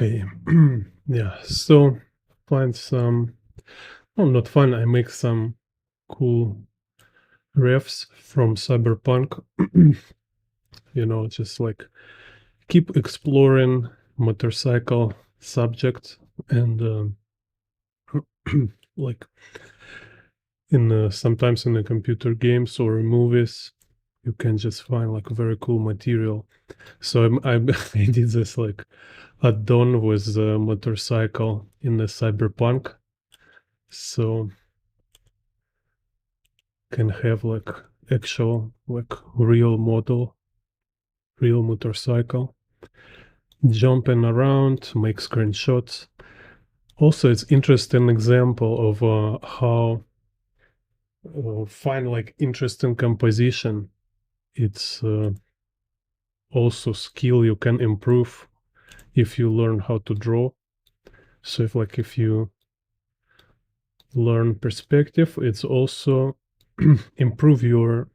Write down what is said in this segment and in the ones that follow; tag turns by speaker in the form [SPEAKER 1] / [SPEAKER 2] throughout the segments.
[SPEAKER 1] Okay. Yeah. So find some, oh, not fun. I make some cool refs from Cyberpunk. Just like keep exploring motorcycle subject and like sometimes in the computer games or movies, you can just find like very cool material. So I did this like add-on with the motorcycle in the Cyberpunk. So can have like actual like real model, real motorcycle, jumping around, make screenshots. Also, it's interesting example of how find like interesting composition. It's also skill you can improve if you learn how to draw. So if you learn perspective, it's also improve your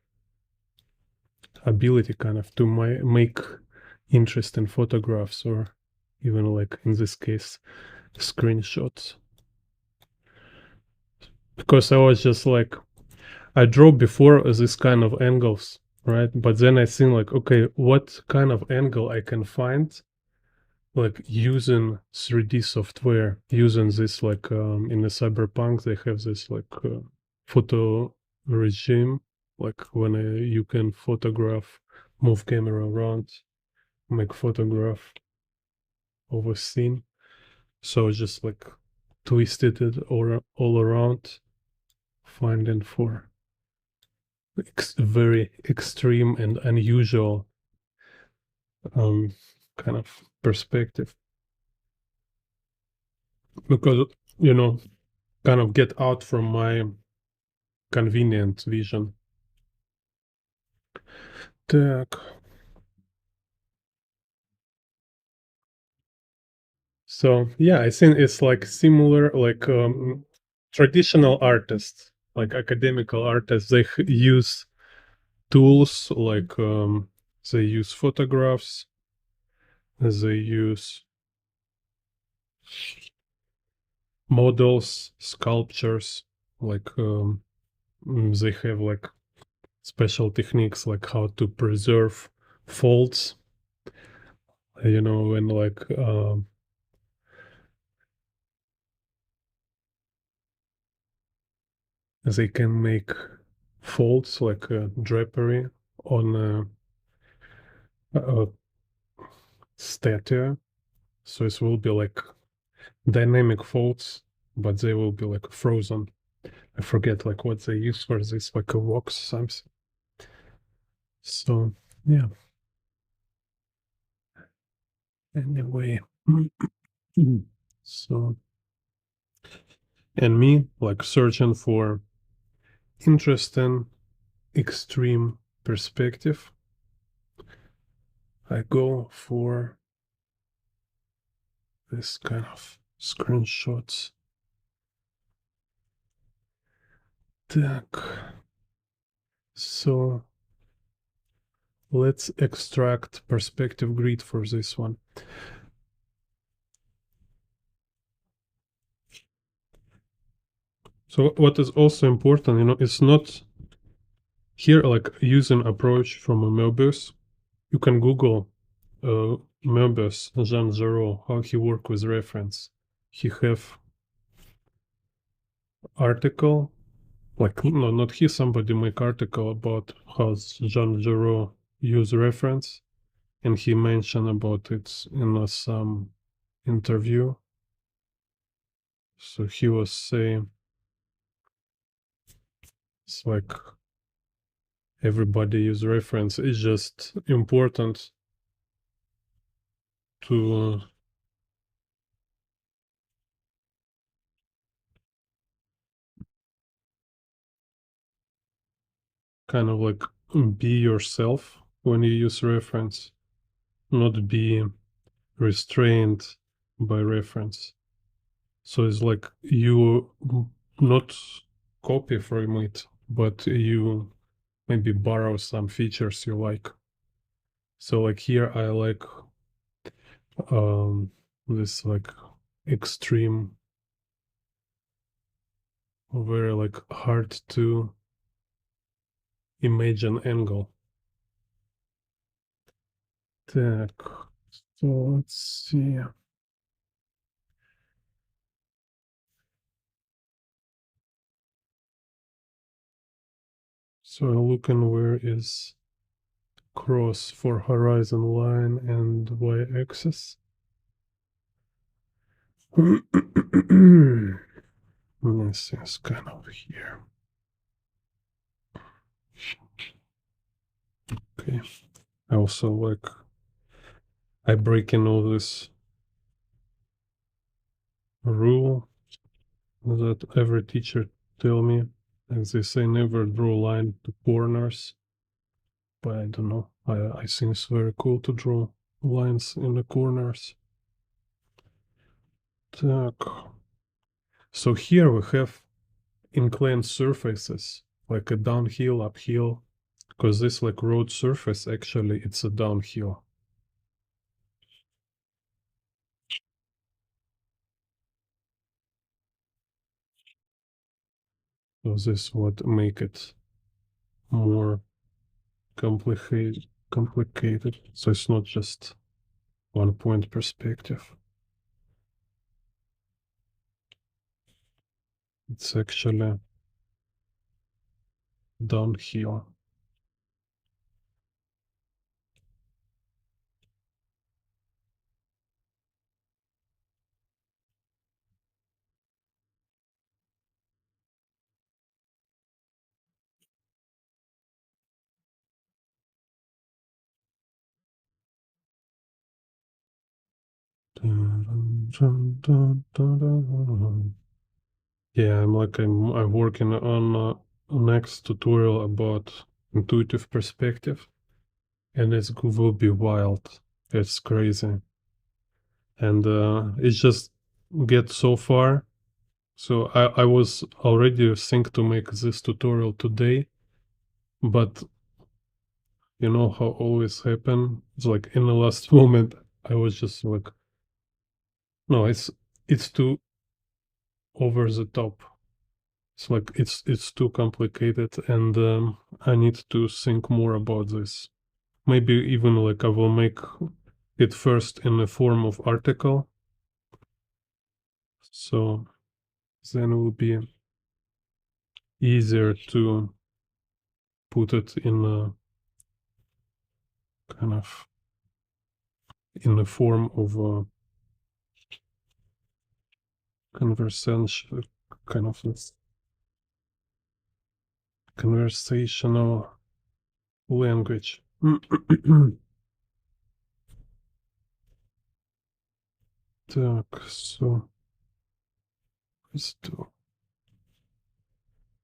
[SPEAKER 1] ability kind of to make interesting photographs, or even like in this case screenshots, because I was just like I draw before this kind of angles, right? But then I think like, okay, what kind of angle I can find like using 3D software, using this like in the Cyberpunk they have this like photo regime, like when you can photograph, move camera around, make photograph of a scene. So just like twisted it all around, finding for very extreme and unusual um, kind of perspective, because you know kind of get out from my convenient vision. Так. So yeah, I think it's like similar, like traditional artists, like academical artists, they use tools like they use photographs, they use models, sculptures, like they have like special techniques like how to preserve folds, when like they can make folds like drapery on a statue. So it will be like dynamic folds, but they will be like frozen. I forget like what they use for this, like a wax something. So yeah. Anyway, so and me like searching for interesting extreme perspective, I go for this kind of screenshots. Так, so let's extract perspective grid for this one. So what is also important, it's not here like using approach from a Möbius. You can Google Möbius Jean Giraud, how he work with reference. He have article, like no, not he, somebody make article about how Jean Giraud use reference, and he mentioned about it in some interview. So he was saying it's like everybody use reference. It's just important to kind of like be yourself when you use reference, not be restrained by reference. So it's like you not copy from it, but you maybe borrow some features you like. So like here I like this like extreme, very like hard to imagine angle. Так, so let's see. So looking where is cross for horizon line and y-axis. This is kind of here. Okay. I also like I break in all this rule that every teacher tell me, and they say never draw line to corners. But I don't know. I think it's very cool to draw lines in the corners. Так. So here we have inclined surfaces, like a downhill, uphill, because this like road surface, actually it's a downhill. So this would make it more complicated. So it's not just one point perspective. It's actually downhill. Yeah, I'm working on a next tutorial about intuitive perspective, and it will be wild. It's crazy, and it just get so far. So I was already think to make this tutorial today, but you know how always happen. It's like in the last moment, I was just like, no, it's too over the top. It's like it's too complicated, and I need to think more about this. Maybe even like I will make it first in the form of article, so then it will be easier to put it in a kind of in the form of a conversation, kind of this conversational language. Так, so let's do.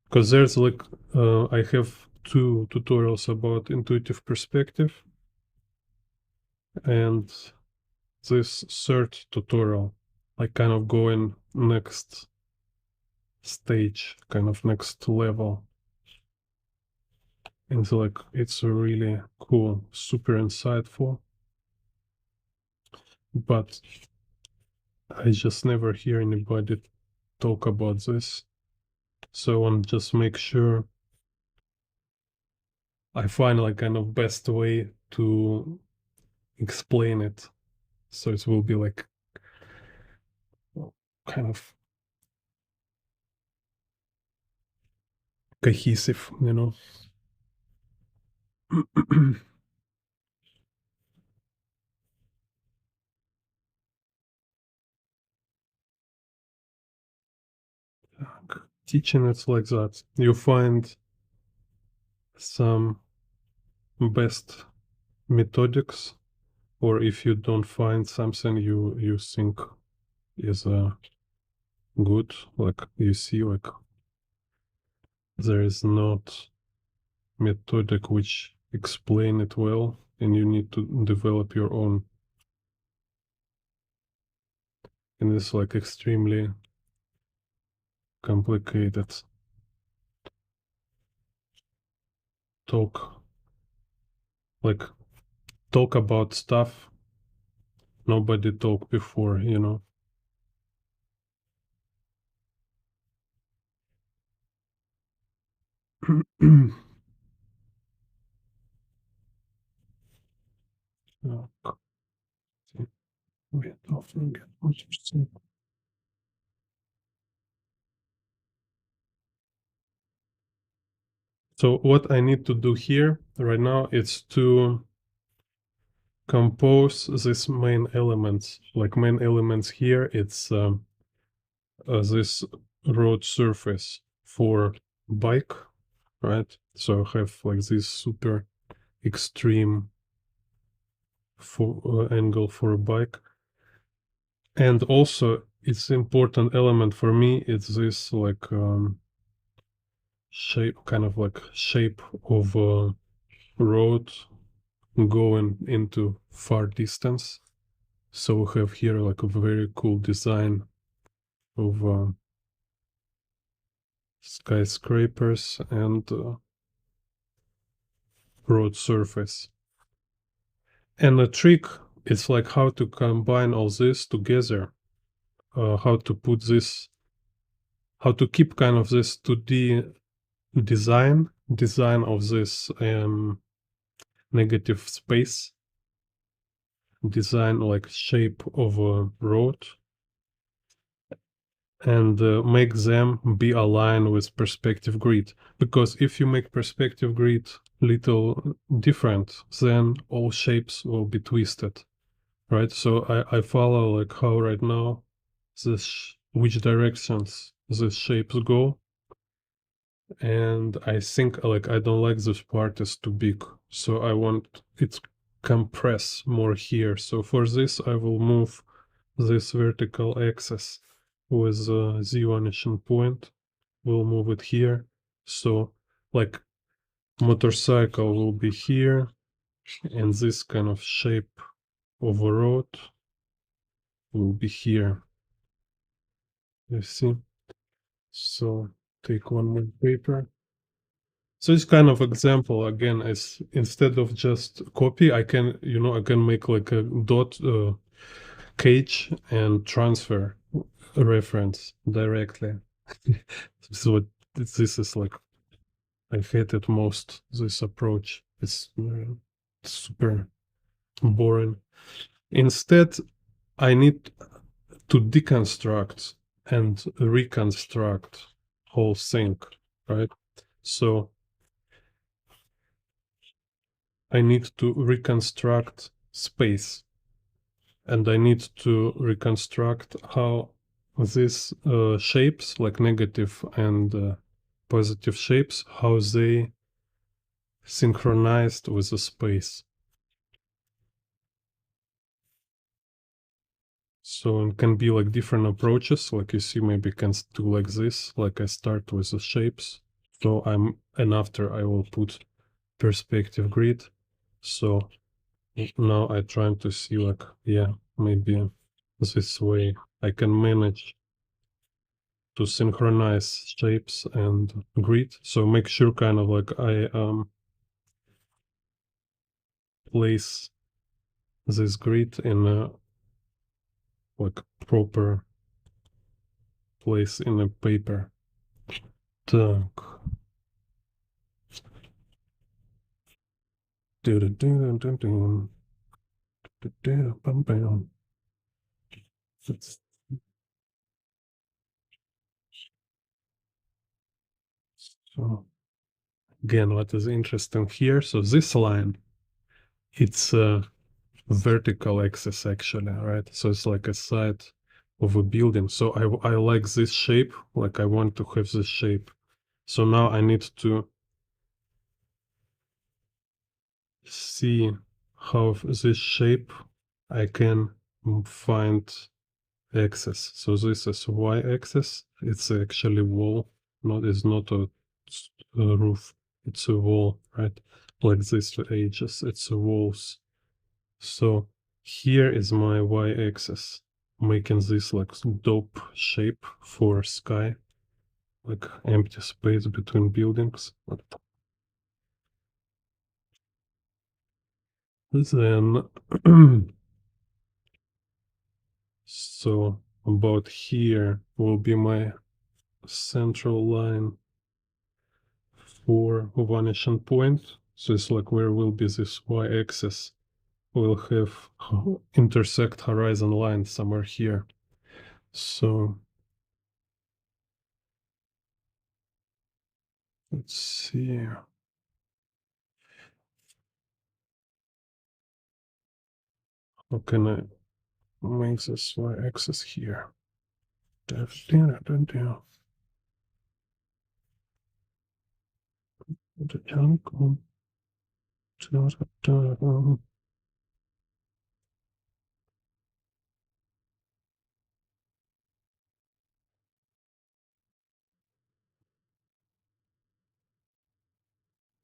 [SPEAKER 1] Because there's like I have two tutorials about intuitive perspective, and this third tutorial, like kind of going next stage, kind of next level. And so like it's really cool, super insightful. But I just never hear anybody talk about this. So I want to just make sure I find like kind of best way to explain it. So it will be like kind of cohesive, you know. Teaching it's like that. You find some best methodics, or if you don't find something you think is good, like you see like there is not methodic which explain it well, and you need to develop your own, and it's like extremely complicated. Talk like talk about stuff nobody talked before, you know. Так, wait, I'll forget what you said. So what I need to do here right now is to compose these main elements. Like main elements here, it's this road surface for bike, right? So I have like this super extreme for angle for a bike, and also it's important element for me. It's this like shape, kind of like shape of a road going into far distance. So we have here like a very cool design of skyscrapers and road surface. And the trick is like how to combine all this together, how to put this, how to keep kind of this 2D design of this negative space, design like shape of a road, and make them be aligned with perspective grid. Because if you make perspective grid little different, then all shapes will be twisted, right? So I follow like how right now this which directions these shapes go, and I think like I don't like this part is too big, so I want it compress more here. So for this I will move this vertical axis with z vanishing point. We'll move it here. So like motorcycle will be here, and this kind of shape of a road will be here. You see? So take one more paper. So this kind of example again is instead of just copy, I can, you know, I can make like a dot cage and transfer a reference directly. So this is like I hate it most. This approach is super boring. Instead, I need to deconstruct and reconstruct whole thing, right? So I need to reconstruct space, and I need to reconstruct how these shapes, like negative and positive shapes, how they synchronized with the space. So it can be like different approaches, like you see, maybe can do like this, like I start with the shapes. So and after I will put perspective grid. So now I'm trying to see like, yeah, maybe this way I can manage to synchronize shapes and grid. So make sure kind of like I place this grid in a like proper place in a paper. Так. Dun-dun-dun-dun-dun. Dun-dun-bum-bum. That's- So again, what is interesting here? So this line, it's a vertical axis actually, right? So it's like a side of a building. So I like this shape, like I want to have this shape. So now I need to see how this shape I can find axis. So this is y-axis. It's actually wall. It's not a roof. It's a wall, right? Like this edges. It's a walls. So here is my y-axis, making this like dope shape for sky, like empty space between buildings. Then So about here will be my central line for vanishing point. So it's like where will be this y-axis. We'll have intersect horizon line somewhere here. So let's see. How can I make this y-axis here?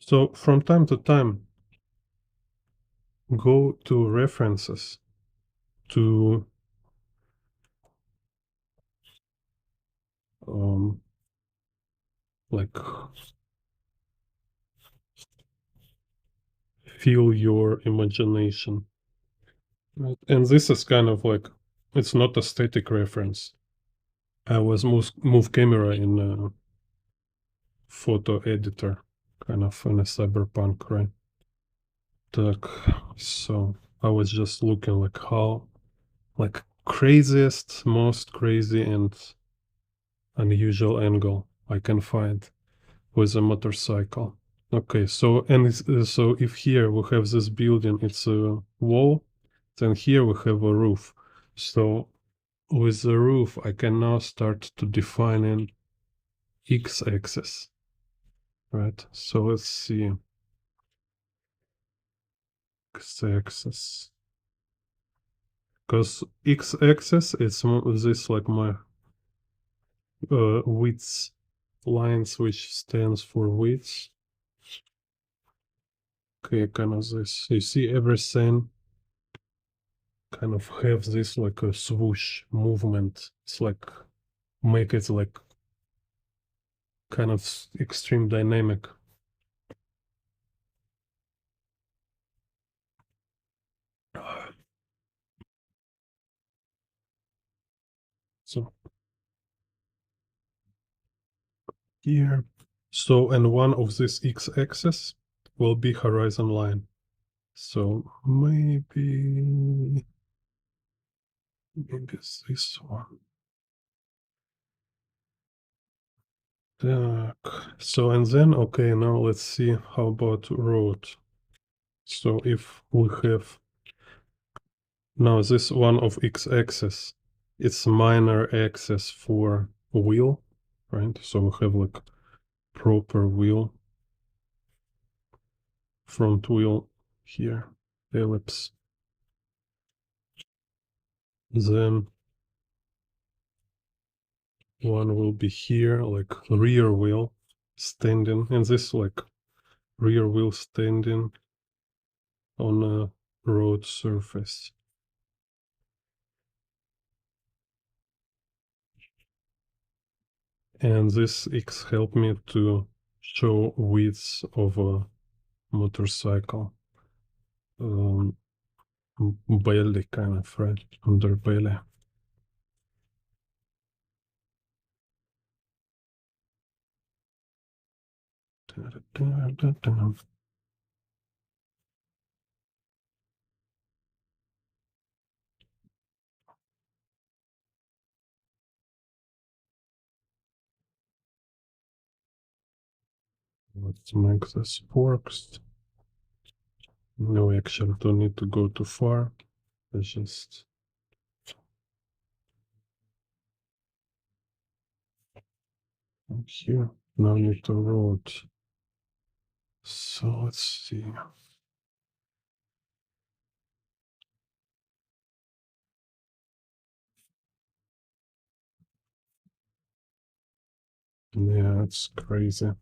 [SPEAKER 1] So from time to time, go to references to like feel your imagination. Right? And this is kind of like, it's not a static reference. I was move camera in a photo editor, kind of in a cyberpunk, right? So I was just looking like how, like craziest, most crazy and unusual angle I can find with a motorcycle. Okay, so so if here we have this building, it's a wall, then here we have a roof. So with the roof, I can now start to define an x-axis, right? So let's see, x-axis, because x-axis is this like my width lines, which stands for width. Okay, kind of this. You see everything kind of have this like a swoosh movement. It's like make it like kind of extreme dynamic. So here, so and one of this x-axis will be horizon line. So maybe it's this one. So and then okay, now let's see how about road. So if we have now this one of x-axis, it's minor axis for wheel, right? So we have like proper wheel, front wheel here, ellipse. Then one will be here, like rear wheel standing, and this like rear wheel standing on a road surface. And this X helped me to show width of a motorcycle. Belly kind of, right? Underbelly. Let's make this works. No, we actually don't need to go too far. Let's just here. No need to road. So let's see. Yeah, it's crazy.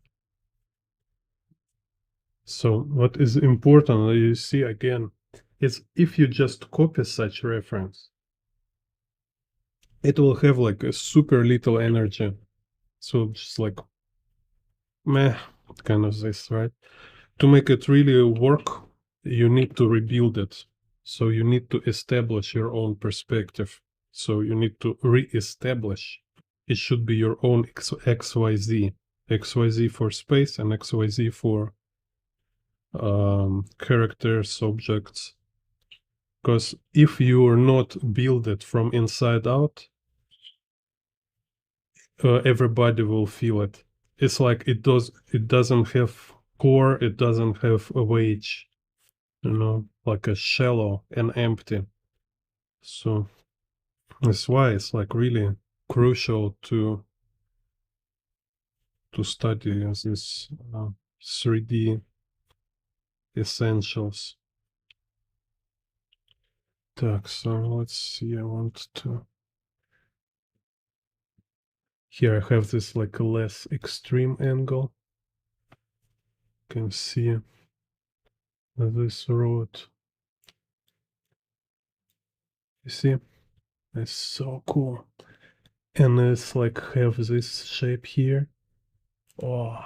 [SPEAKER 1] So what is important, you see again, is if you just copy such reference, it will have like a super little energy. So just like meh, kind of this, right? To make it really work, you need to rebuild it. So you need to establish your own perspective. So you need to re-establish. It should be your own XYZ. XYZ for space and XYZ for characters, objects. Because if you are not build it from inside out, everybody will feel it. It's like it doesn't have core, it doesn't have a weight, like a shallow and empty. So that's why it's like really crucial to study this 3D essentials. So let's see, I want to... Here I have this like a less extreme angle. You can see this road. You see? It's so cool. And it's like have this shape here. Oh,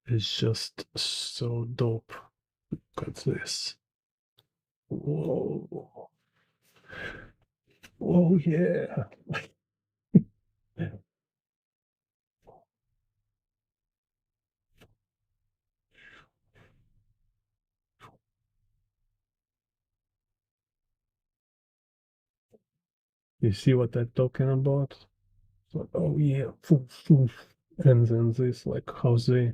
[SPEAKER 1] it's just so dope. Look at this. Whoa. Oh yeah. You see what I'm talking about? Like, oh yeah, poof, poof. And then this, like, how they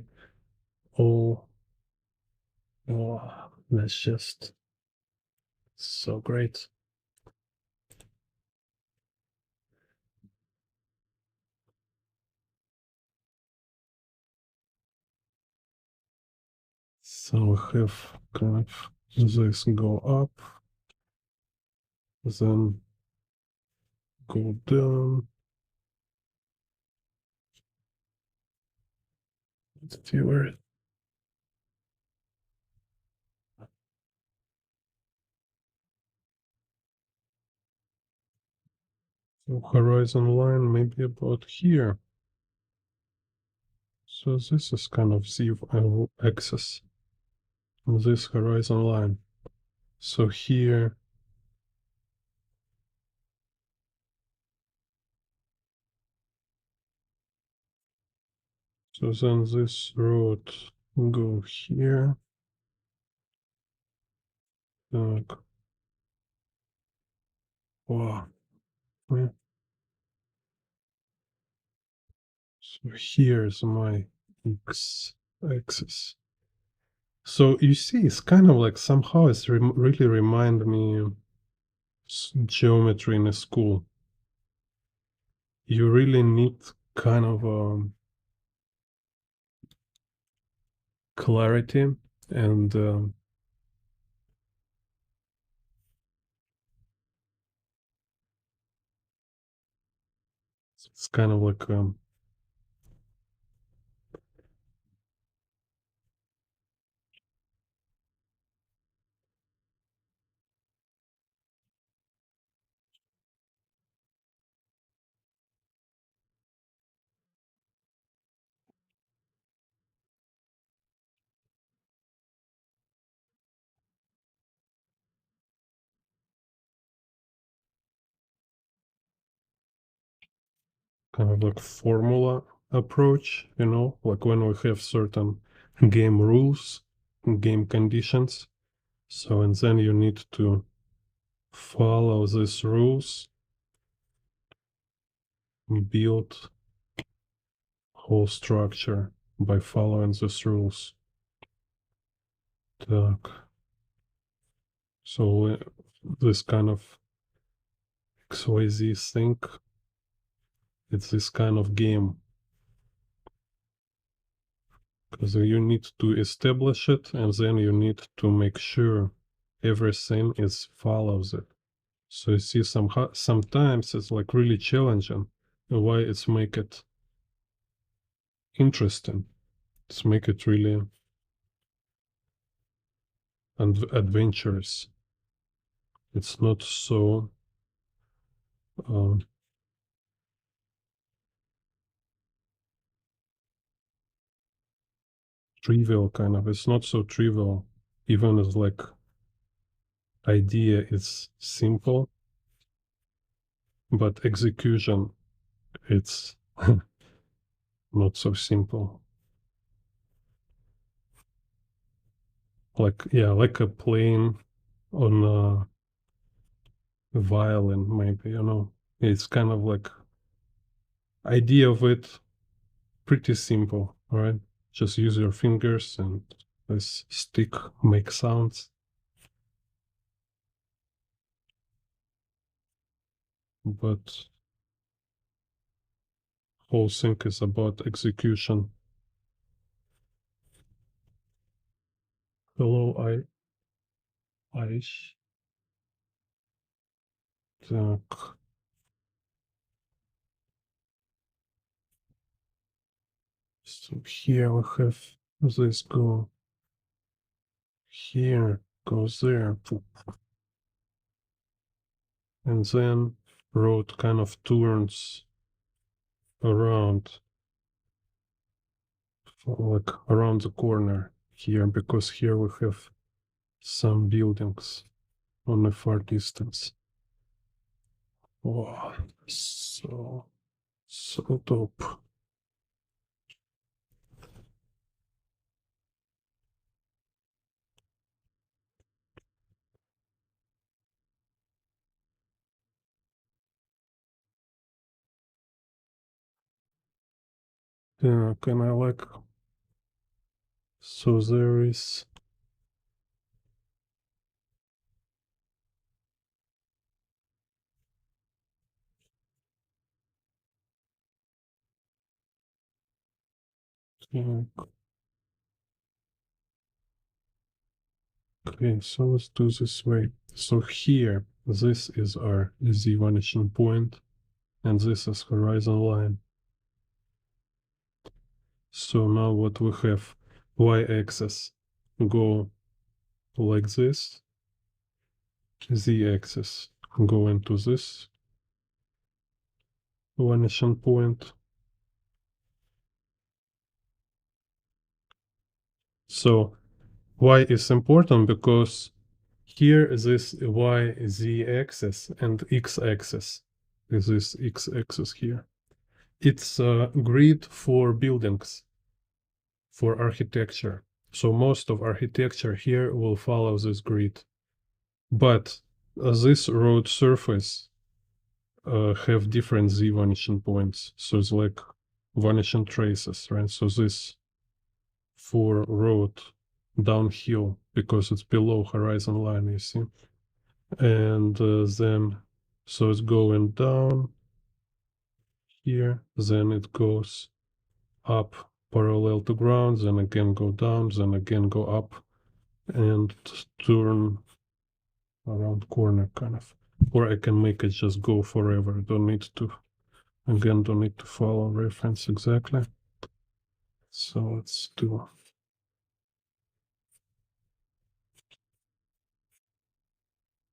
[SPEAKER 1] all, oh, that's just so great. So we have kind of this go up, then go down. Let's see where it... So horizon line maybe about here. So this is kind of Z axis, this horizon line. So here, so then this road go here. Так. Wow. Yeah. So here's my x axis. So you see, it's kind of like somehow it's really remind me geometry in a school. You really need kind of clarity and it's kind of like like formula approach, like when we have certain game rules, game conditions. So, and then you need to follow these rules, build whole structure by following these rules. Так. So this kind of XYZ thing, it's this kind of game. Because you need to establish it and then you need to make sure everything is follows it. So you see sometimes it's like really challenging. Why it's make it interesting. It's make it really adventurous. It's not so uh, trivial kind of. It's not so trivial. Even as like idea is simple, but execution, it's not so simple. Like, yeah, like a plane on a violin, maybe, It's kind of like idea of it pretty simple, right? Just use your fingers and this stick make sounds. But whole thing is about execution. Hello, Aish. Так. So here we have this go here, goes there, and then road kind of turns around, like around the corner here, because here we have some buildings on a far distance. Wow, so dope. Yeah, can I like, so there is, yeah, okay, so let's do this way. So here, this is our Z vanishing point, and this is horizon line. So now what we have, y-axis go like this, z-axis go into this vanishing point. So y is important because here is this y z-axis and x-axis is this x-axis here. It's a grid for buildings, for architecture. So most of architecture here will follow this grid. But this road surface have different z vanishing points. So it's like vanishing traces, right? So this for road downhill because it's below horizon line, you see. And then, so it's going down here, then it goes up parallel to ground, then again go down, then again go up and turn around corner kind of. Or I can make it just go forever. Don't need to, again, don't need to follow reference exactly. So let's do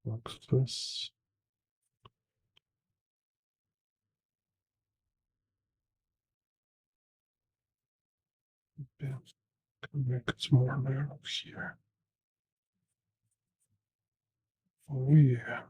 [SPEAKER 1] like this. Yeah, can make it more narrow here. Oh yeah.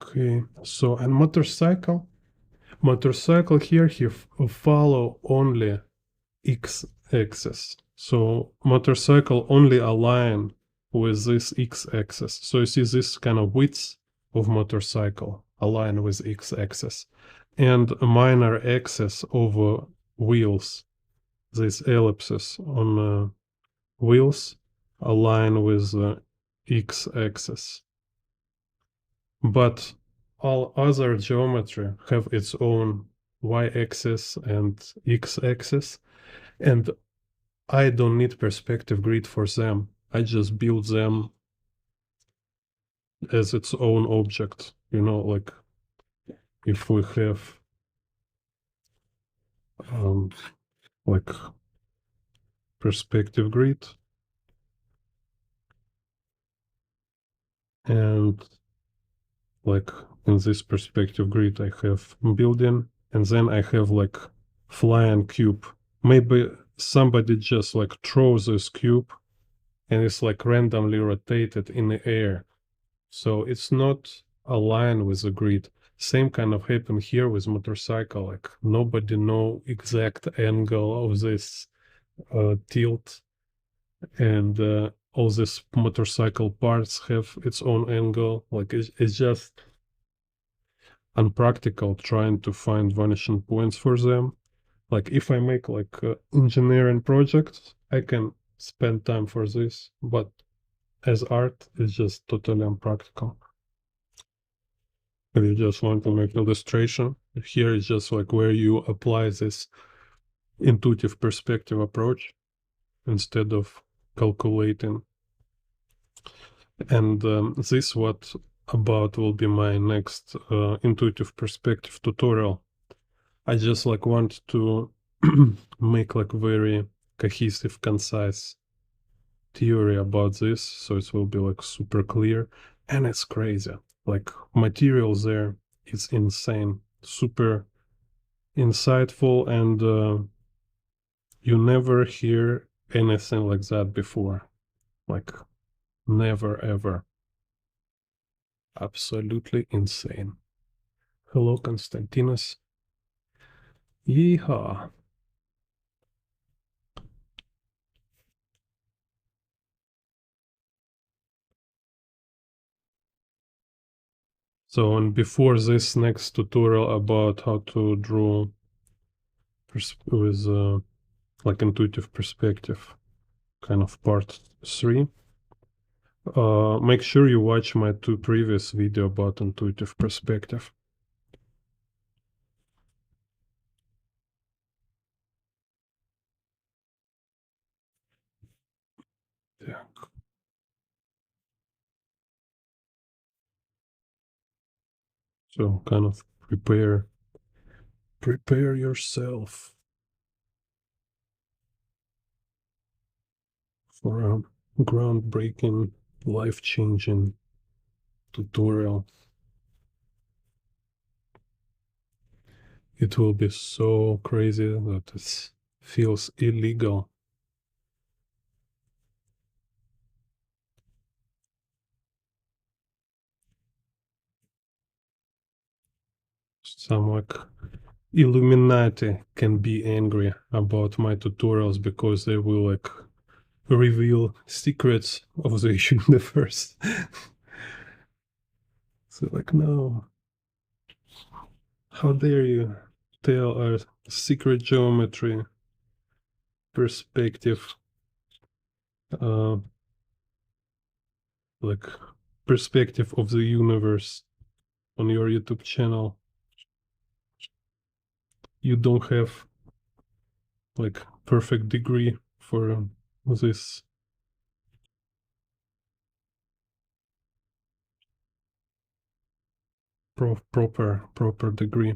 [SPEAKER 1] Okay, so and motorcycle here he follow only x-axis. So motorcycle only align with this x-axis. So you see this kind of width of motorcycle align with x-axis, and a minor axis of wheels, these ellipses on wheels align with x-axis. But all other geometry have its own y-axis and x-axis, and I don't need perspective grid for them. I just build them as its own object. Like if we have like perspective grid and like in this perspective grid, I have building, and then I have like flying cube. Maybe somebody just like throws this cube and it's like randomly rotated in the air. So it's not aligned with the grid. Same kind of happen here with motorcycle. Like nobody know exact angle of this tilt, and all these motorcycle parts have its own angle. Like it's just unpractical trying to find vanishing points for them. Like if I make like engineering projects, I can spend time for this, but as art, it's just totally unpractical. If you just want to make illustration, here is just like where you apply this intuitive perspective approach instead of calculating. And this what about will be my next intuitive perspective tutorial. I just like want to make like very cohesive, concise theory about this, so it will be like super clear, and it's crazy. Like material there is insane, super insightful, and you never hear anything like that before. Like never ever. Absolutely insane. Hello, Konstantinos. Yeehaw. So, and before this next tutorial about how to draw with like intuitive perspective, kind of part 3, make sure you watch my 2 previous video about intuitive perspective. Yeah. So kind of prepare yourself for a groundbreaking, life-changing tutorial. It will be so crazy that it feels illegal. Some like Illuminati can be angry about my tutorials because they will like reveal secrets of the universe. So like, no, how dare you tell a secret geometry perspective, uh, like perspective of the universe on your YouTube channel. You don't have like perfect degree for this. Proper degree.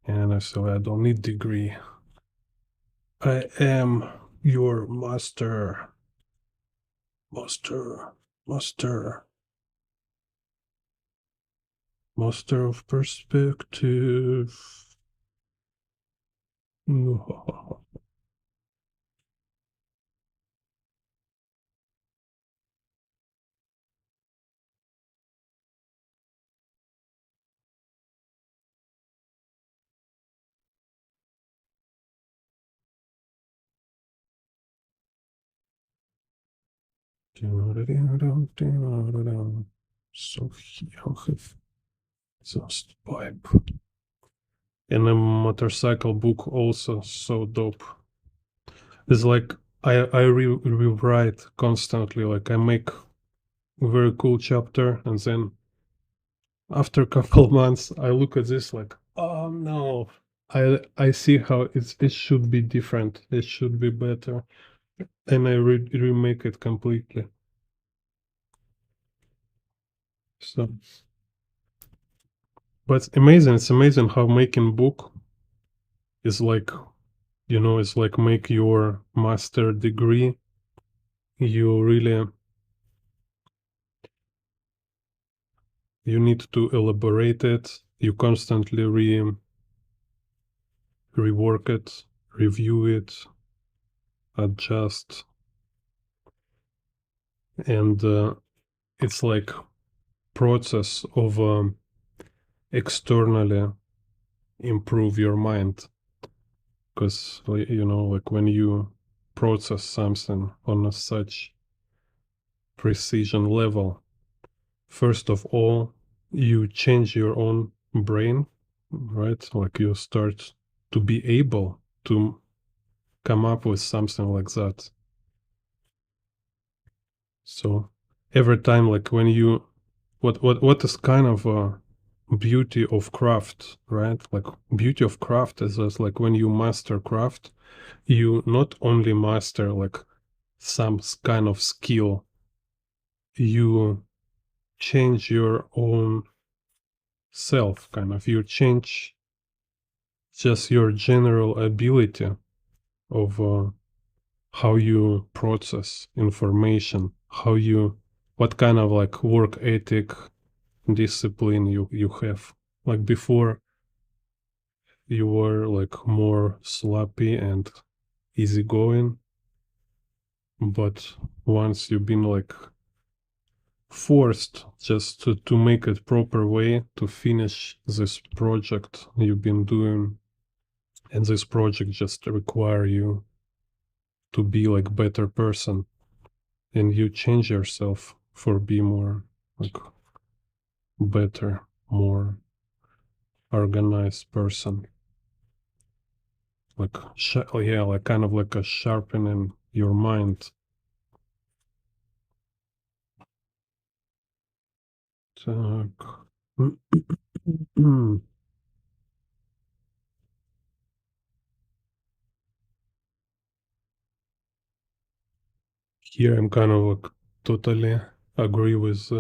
[SPEAKER 1] And I said, I don't need degree. I am your master. Master. Master. Master of perspective. So here just pipe. And a motorcycle book also so dope. It's like I rewrite constantly. Like I make a very cool chapter, and then after a couple of months, I look at this like, oh no, I see how it should be different. It should be better, and I remake it completely. So, but it's amazing. It's amazing how making book is like, it's like make your master degree. You really you need to elaborate it. You constantly rework it, review it, adjust, and it's like process of externally improve your mind, because like when you process something on a such precision level, first of all you change your own brain, right? Like you start to be able to come up with something like that. So every time, like when you what is kind of a beauty of craft, right? Like beauty of craft is just like when you master craft, you not only master like some kind of skill, you change your own self, kind of. You change just your general ability of how you process information, how you, what kind of like work ethic, discipline you have. Like before, you were like more sloppy and easygoing, but once you've been like forced just to make it proper way to finish this project you've been doing, and this project just require you to be like better person, and you change yourself for be more like better, more organized person, like yeah, like kind of like a sharpening your mind. Так. Here I'm kind of like totally agree with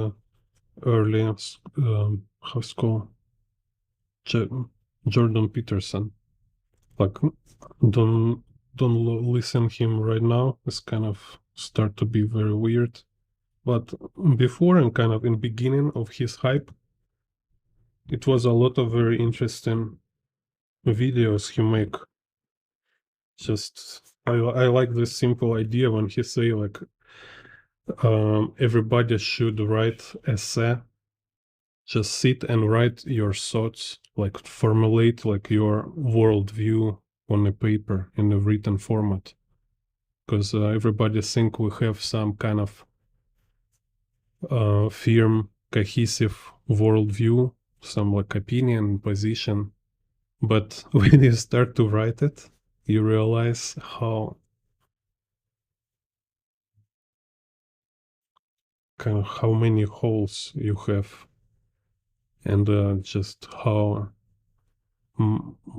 [SPEAKER 1] early high school Jordan Peterson. Like don't listen him right now. It's kind of start to be very weird. But before and kind of in beginning of his hype, it was a lot of very interesting videos he make. Just I like this simple idea when he say like everybody should write essay. Just sit and write your thoughts, like formulate like your worldview on a paper in a written format. Because everybody think we have some kind of firm, cohesive worldview, some like opinion, position. But when you start to write it, you realize how many holes you have, and just how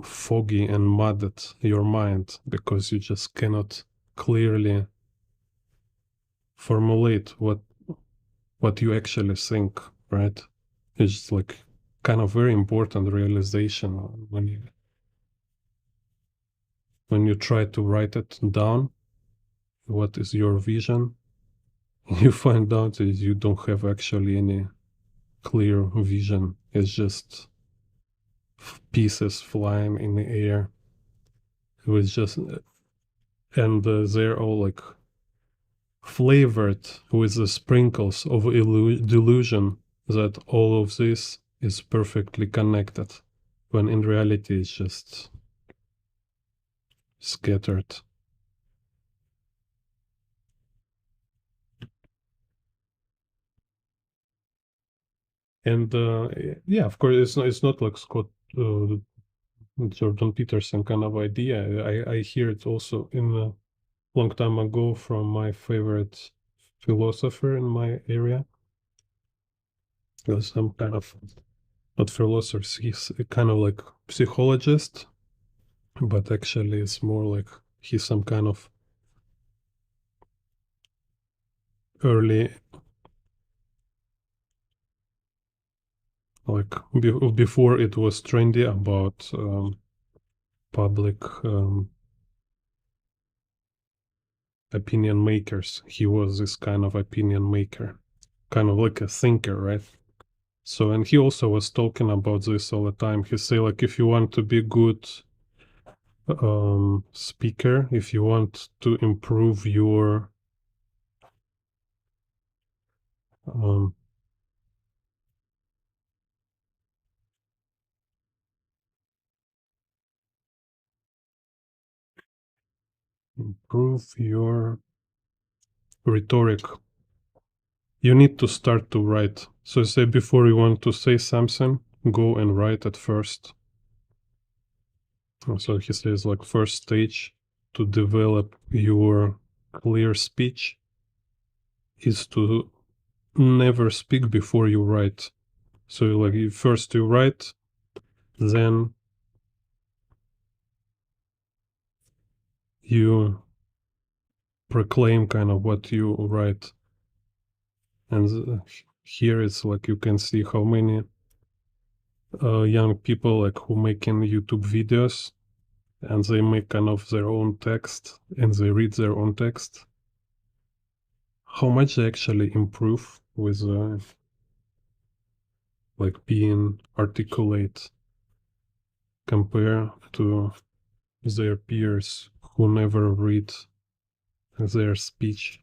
[SPEAKER 1] foggy and mudded your mind, because you just cannot clearly formulate what you actually think, right? It's like kind of very important realization when you try to write it down, what is your vision. You find out that you don't have actually any clear vision. It's just pieces flying in the air. It was just, and they're all like flavored with the sprinkles of delusion that all of this is perfectly connected, when in reality it's just scattered. And yeah, of course, it's not like Scott Jordan Peterson kind of idea. I hear it also in a long time ago from my favorite philosopher in my area. Some kind of, not philosopher, he's a kind of like psychologist, but actually it's more like he's some kind of early, like before it was trendy about public opinion makers. He was this kind of opinion maker, kind of like a thinker, right? So, and he also was talking about this all the time. He say like, if you want to be good speaker, if you want to um, improve your rhetoric, you need to start to write. So say before you want to say something, go and write at first. So he says like first stage to develop your clear speech is to never speak before you write. So like first you write, then you proclaim kind of what you write. And here it's like you can see how many young people like who making YouTube videos, and they make kind of their own text and they read their own text. How much they actually improve with like being articulate compared to their peers who never read their speech.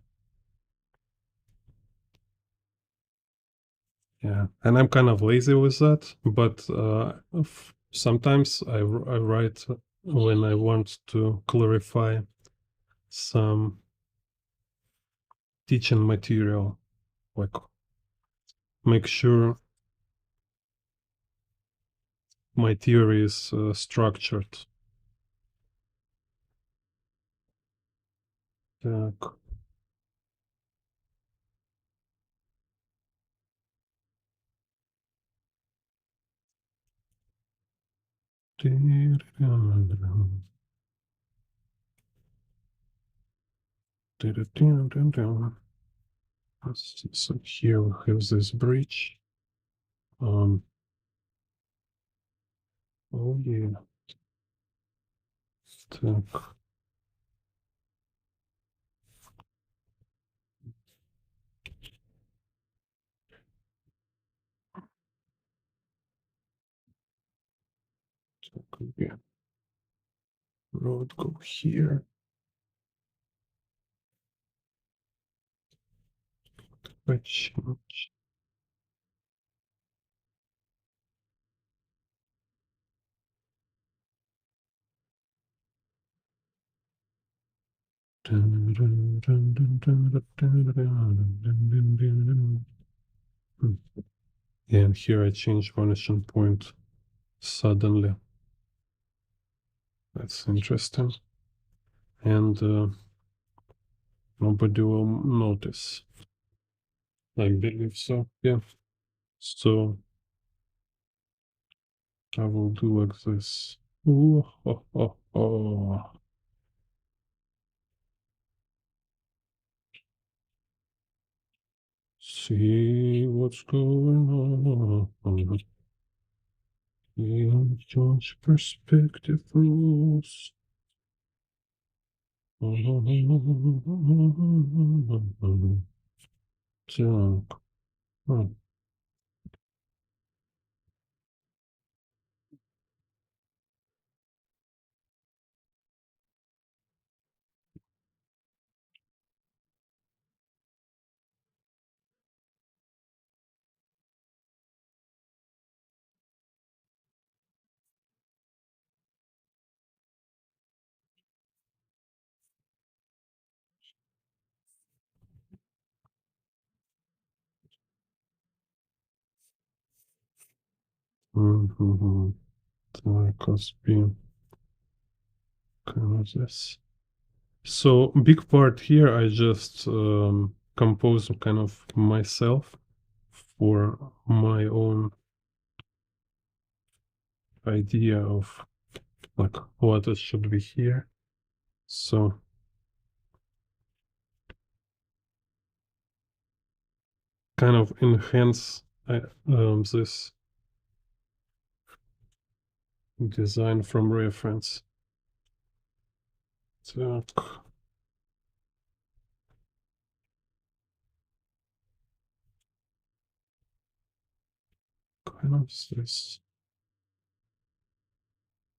[SPEAKER 1] Yeah, and I'm kind of lazy with that, but sometimes I write when I want to clarify some teaching material, like make sure my theory is structured. Так. So here we have this bridge. Oh yeah. Так, okay. Road go here. Починить. And here I change vanishing point suddenly. That's interesting. And nobody will notice. I believe so. Yeah. So I will do like this. Ooh, oh, oh, oh. See what's going on. Change perspective rules. Так. Так, let's be kind of this. So big part here, I just compose kind of myself for my own idea of like what it should be here. So kind of enhance this design from reference. Так. Finance this.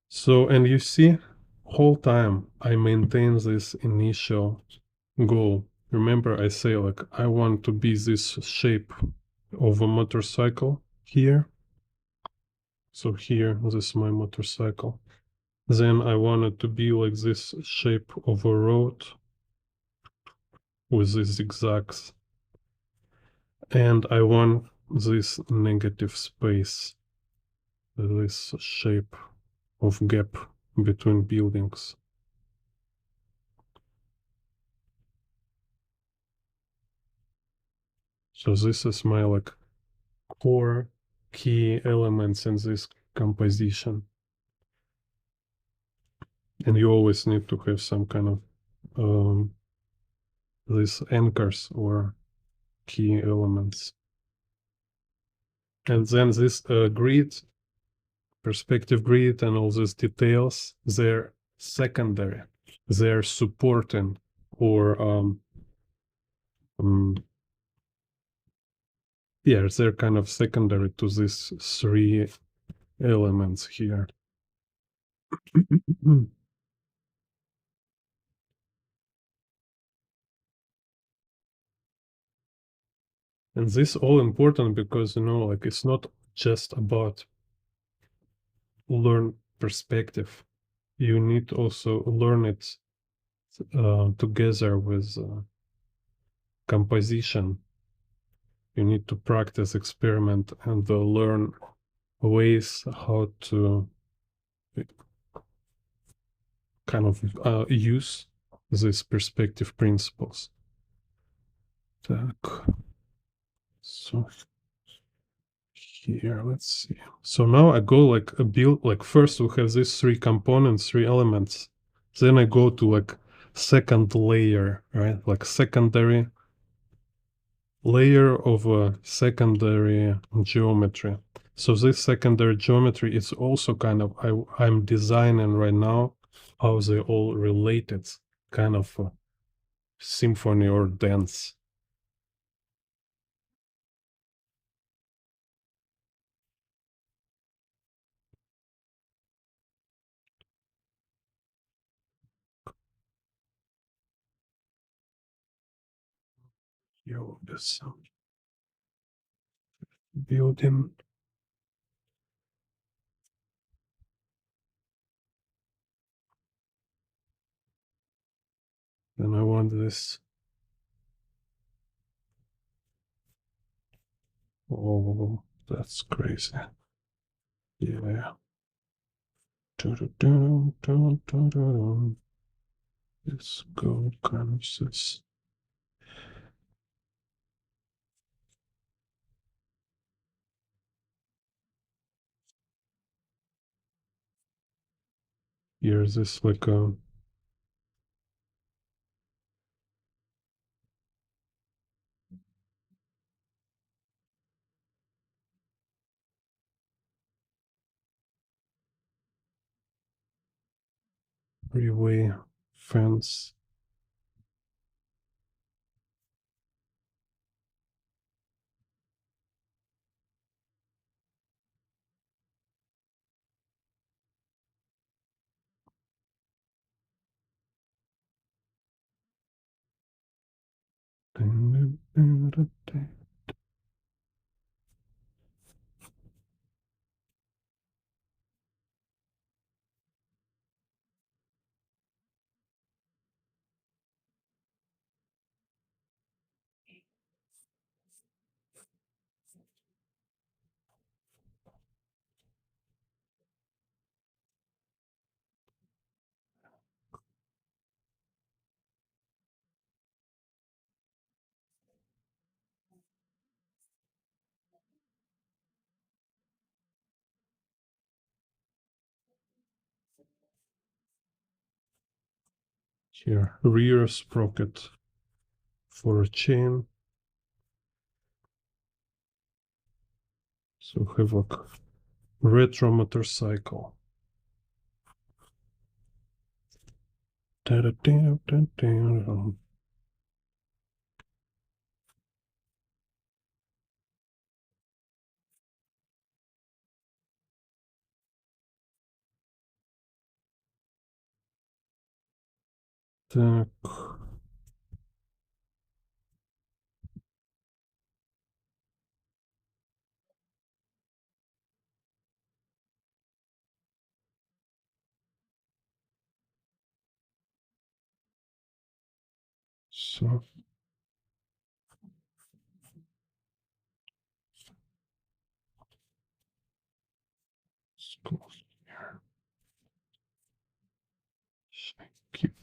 [SPEAKER 1] So, and you see, whole time I maintain this initial goal. Remember, I say like I want to be this shape of a motorcycle here. So here, this is my motorcycle. Then I want it to be like this shape of a road with these zigzags. And I want this negative space, this shape of gap between buildings. So this is my like core key elements in this composition. And you always need to have some kind of these anchors or key elements. And then this grid, perspective grid and all these details, they're secondary. They're supporting or yeah, they're kind of secondary to these three elements here. And this all important because, you know, like it's not just about learn perspective. You need also learn it together with composition. You need to practice, experiment, and learn ways how to kind of use these perspective principles. Так. So here, let's see. So now I go like a build, like first we have these three components, three elements. Then I go to like second layer, right? Like secondary layer of a secondary geometry. So this secondary geometry is also kind of, I'm designing right now how they all related, kind of symphony or dance. Yo, this building. Then I want this. Oh, that's crazy. Yeah. Let's go kind of this. Here's this like a freeway fence. Here, rear sprocket for a chain. So have a retro motorcycle. Так. So, schools here. Keep.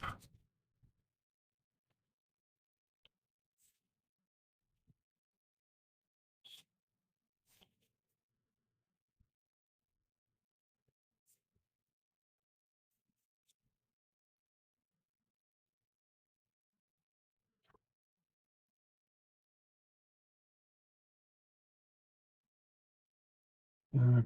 [SPEAKER 1] Так.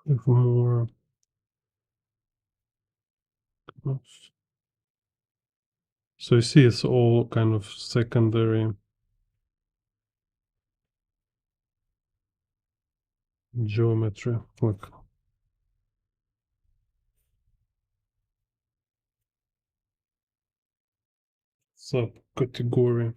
[SPEAKER 1] Have more. So you see, it's all kind of secondary geometry, like subcategory.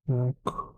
[SPEAKER 1] Так.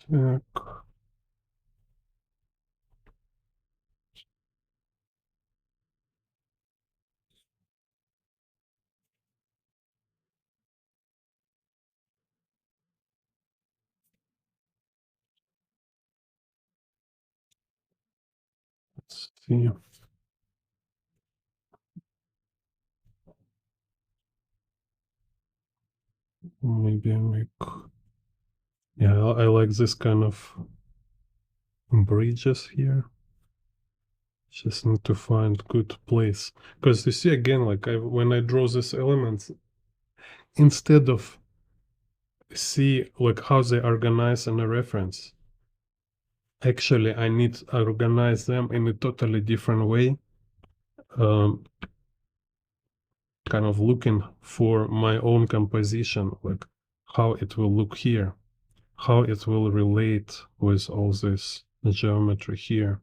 [SPEAKER 1] Так. Let's see. Maybe I make Yeah, I like this kind of bridges here. Just need to find good place. Because you see again, like when I draw these elements, instead of see like how they organize in a reference, actually I need to organize them in a totally different way. Um, Kind of looking for my own composition, like how it will look here, how it will relate with all this geometry here.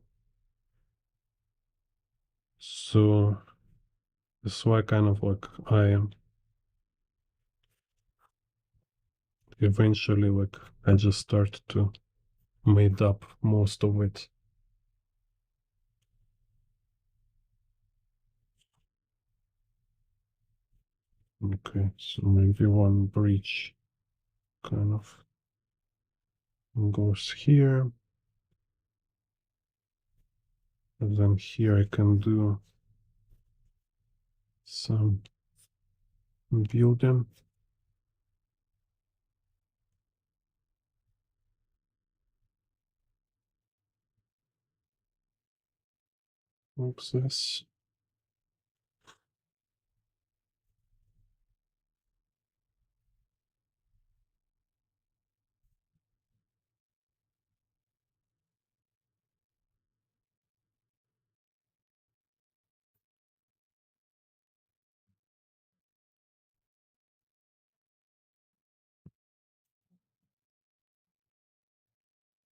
[SPEAKER 1] So that's why kind of like I eventually like I just start to made up most of it. Okay, so maybe one bridge kind of goes here. And then here I can do some building. Oops, this.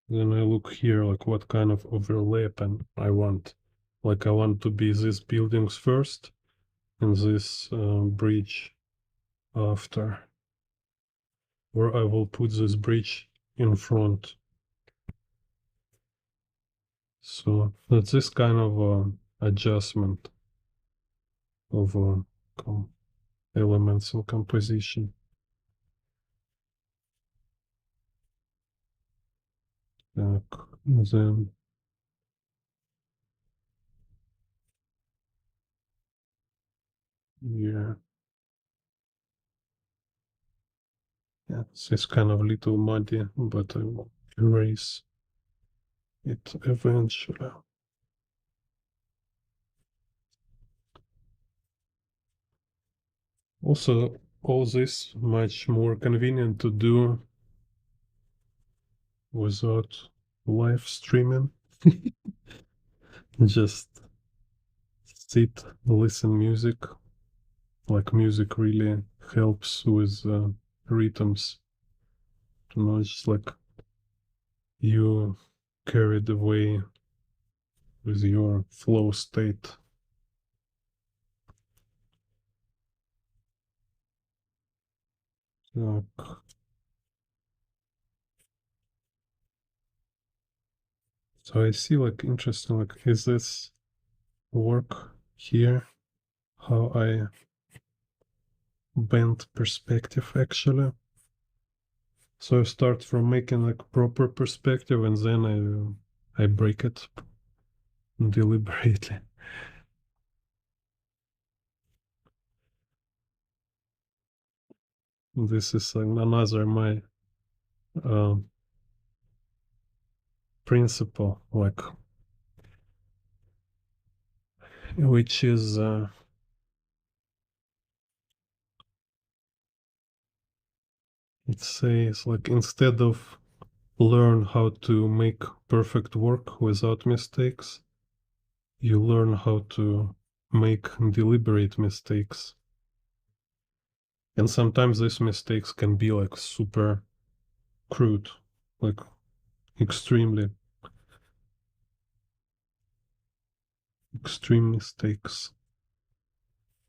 [SPEAKER 1] Then I look here like what kind of overlap and I want. Like I want to be these buildings first and this bridge after. Or I will put this bridge in front. So that's this kind of adjustment of elements in composition. Then yeah, yeah, it's kind of little muddy, but I will erase it eventually. Also, all this much more convenient to do without live streaming. Just sit, listen music. Like music really helps with rhythms. You know, it's like you carried away with your flow state. So I see like interesting, like is this work here? How I bend perspective actually. So I start from making like proper perspective and then I break it deliberately. This is another my um, principle, like which is it says like instead of learn how to make perfect work without mistakes, you learn how to make deliberate mistakes. And sometimes these mistakes can be like super crude, like extremely extreme mistakes.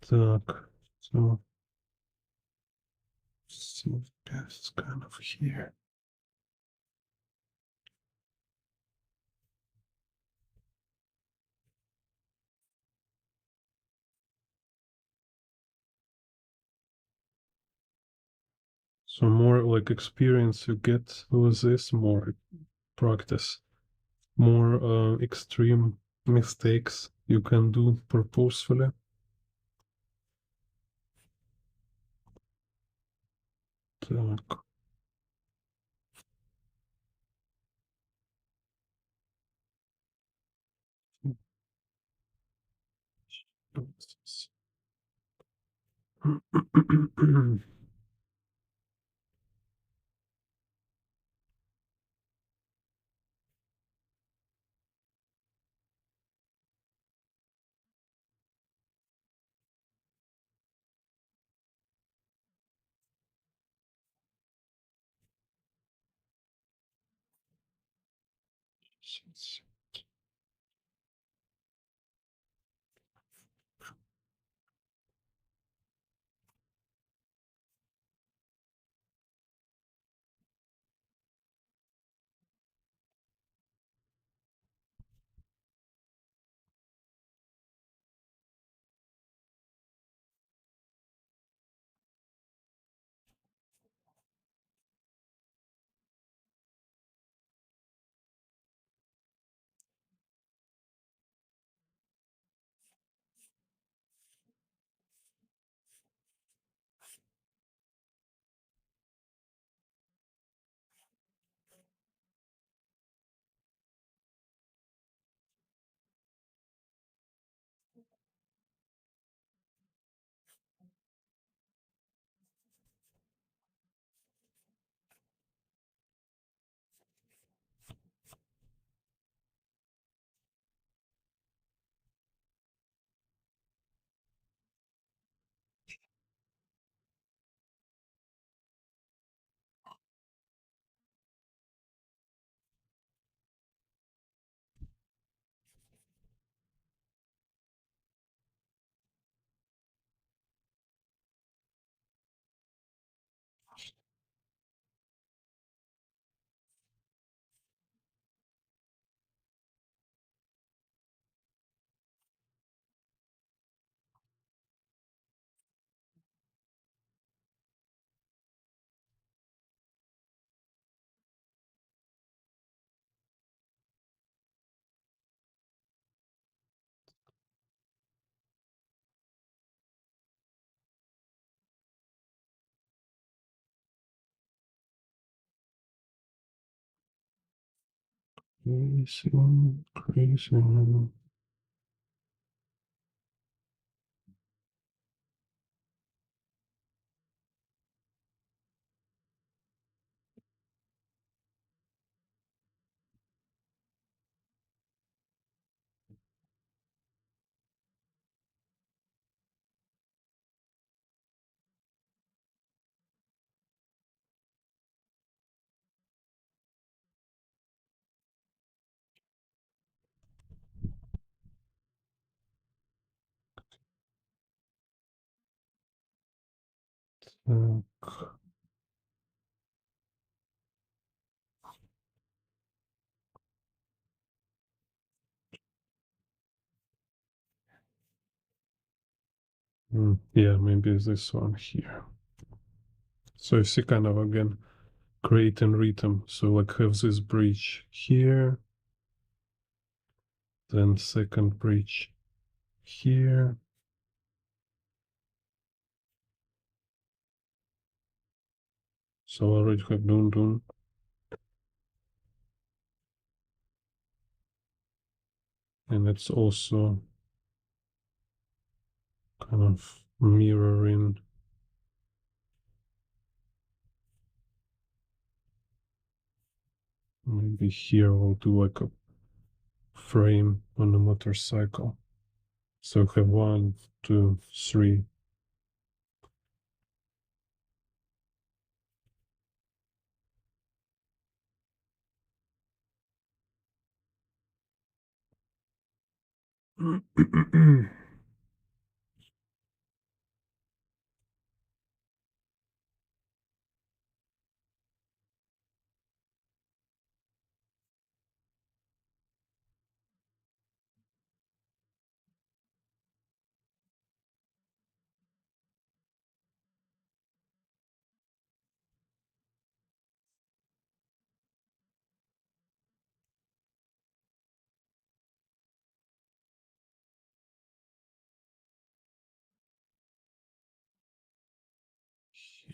[SPEAKER 1] Так, so it's kind of here. So more like experience you get with this, more practice, more extreme mistakes you can do purposefully. Так. Crazy, crazy. Yeah, maybe this one here. So you see kind of again creating rhythm. So like have this bridge here, then second bridge here. So I already have dun dun. And it's also kind of mirroring. Maybe here we'll do like a frame on a motorcycle. So have 1, 2, 3.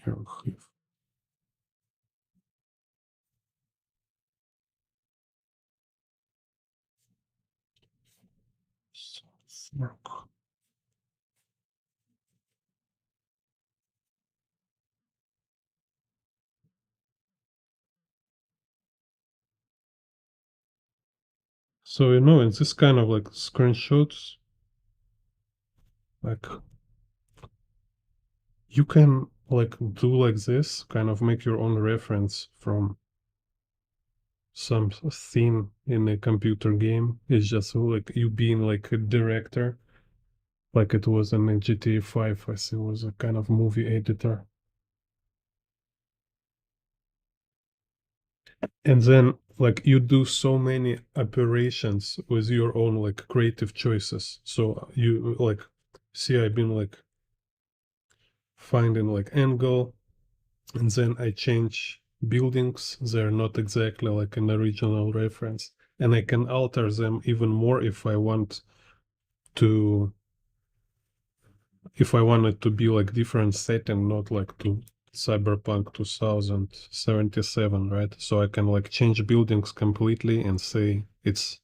[SPEAKER 1] Here we have fork. So, you know, in this kind of like screenshots, like you can like do like this, kind of make your own reference from some scene in a computer game. It's just like you being like a director, like it was in a GTA 5, I think it was a kind of movie editor. And then like you do so many operations with your own like creative choices. So you like see I've been like finding like angle, and then I change buildings. They're not exactly like an original reference. And I can alter them even more to if I want it to be like different setting, not like to Cyberpunk 2077, right? So I can like change buildings completely and say it's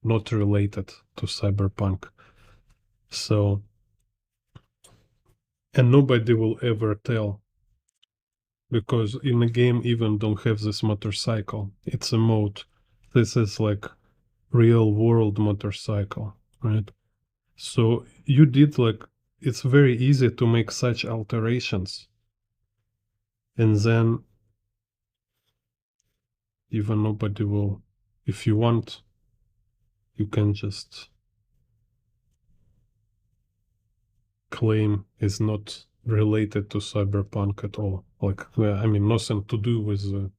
[SPEAKER 1] not related to Cyberpunk. So, and nobody will ever tell because in the game even don't have this motorcycle. It's a mode. This is like real world motorcycle, right? So you did like it's very easy to make such alterations, and then even nobody will. If you want, you can just claim is not related to Cyberpunk at all. Like, I mean, nothing to do with the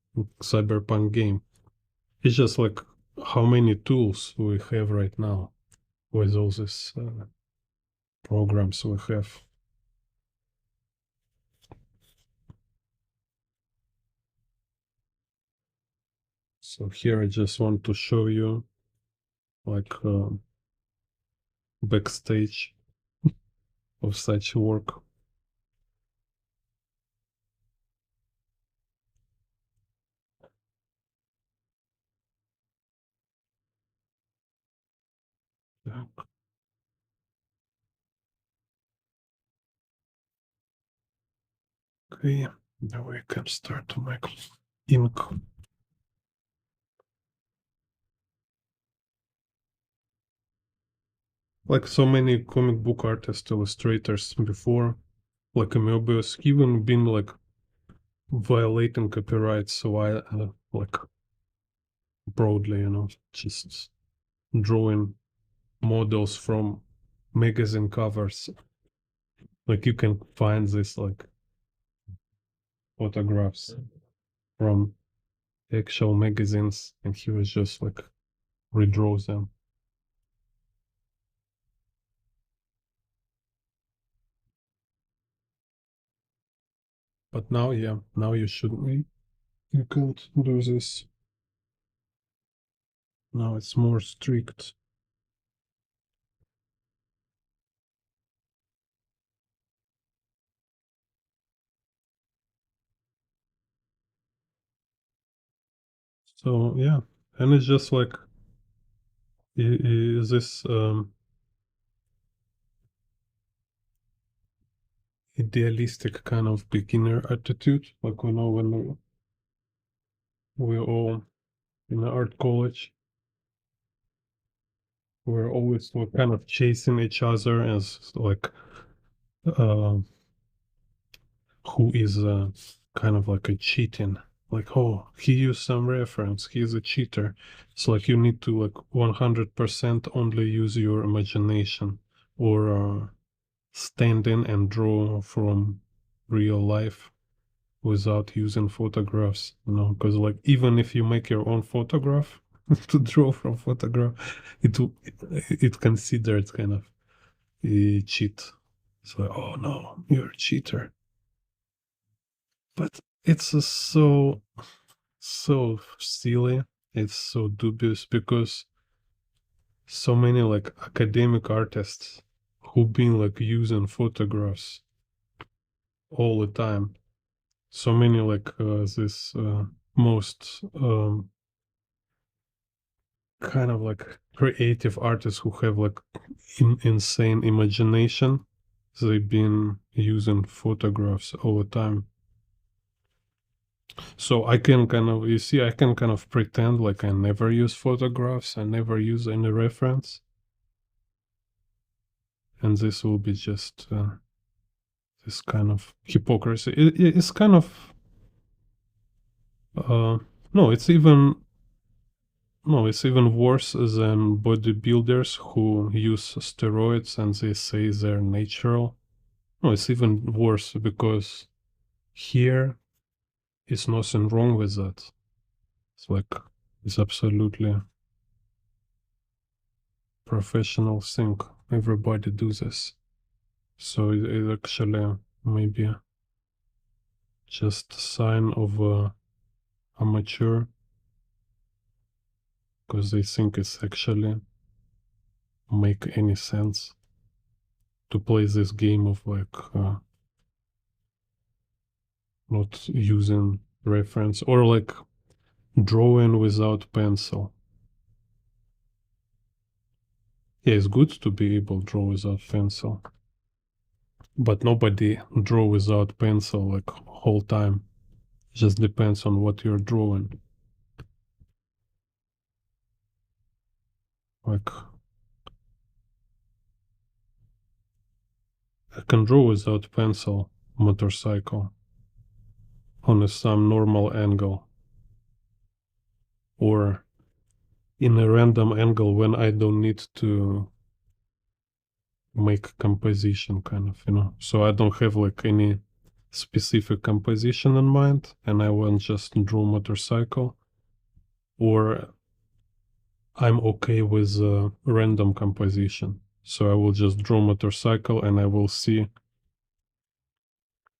[SPEAKER 1] Cyberpunk game. It's just like how many tools we have right now with all these programs we have. So here I just want to show you like backstage of such work. Okay, now we can start to make ink. Like so many comic book artists, illustrators before, like Amoebius, even been like violating copyrights. So I like broadly, you know, just drawing models from magazine covers. Like you can find this like photographs from actual magazines, and he was just like redraws them. But now, yeah, now you shouldn't. You can't do this. Now it's more strict. So yeah, and it's just like this idealistic kind of beginner attitude. Like we know when we're all in art college, we're always like kind of chasing each other as like uh, who is kind of like a cheating. Like, oh, he used some reference. He's a cheater. It's like you need to like 100% only use your imagination or stand in and draw from real life without using photographs, you know, because like even if you make your own photograph to draw from photograph, it considered kind of a cheat. It's like, oh no, you're a cheater. But it's so silly. It's so dubious because so many like academic artists who've been like using photographs all the time. So many like this most kind of like creative artists who have like insane imagination. They've been using photographs all the time. So I can kind of, you see, I can kind of pretend like I never use photographs, I never use any reference, and this will be just this kind of hypocrisy. It's kind of, uh, no, it's even, no, it's even worse than bodybuilders who use steroids and they say they're natural. No, it's even worse because here is nothing wrong with that. It's like, it's absolutely professional thing. Everybody do this. So it actually maybe just a sign of amateur because they think it's actually make any sense to play this game of like not using reference or like drawing without pencil. Yeah, it's good to be able to draw without pencil, but nobody draw without pencil like whole time. It just depends on what you're drawing. Like I can draw without pencil motorcycle on some normal angle or in a random angle when I don't need to make composition kind of, So I don't have like any specific composition in mind and I want just draw motorcycle or I'm okay with random composition. So I will just draw motorcycle and I will see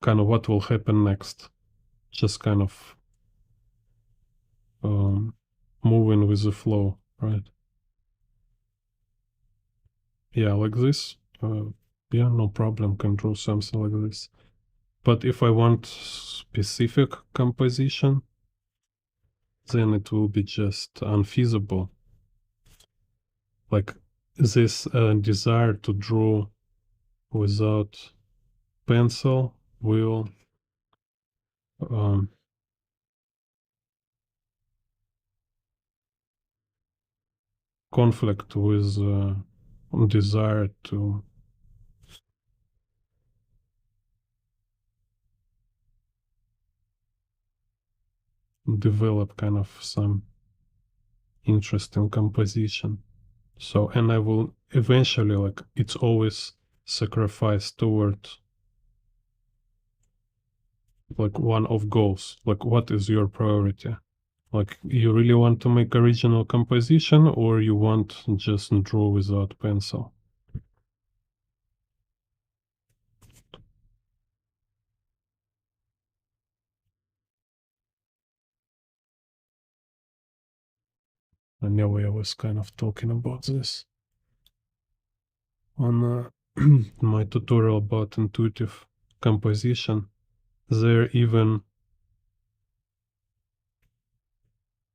[SPEAKER 1] kind of what will happen next. Just kind of um, moving with the flow, right? Yeah, like this. Yeah, no problem. Can draw something like this. But if I want specific composition, then it will be just unfeasible. Like this desire to draw without pencil will um, conflict with desire to develop kind of some interesting composition. So, and I will eventually, like, it's always sacrifice toward like one of goals. Like, what is your priority? Like, you really want to make original composition or you want just draw without pencil? Anyway, I was kind of talking about this on my tutorial about intuitive composition. There even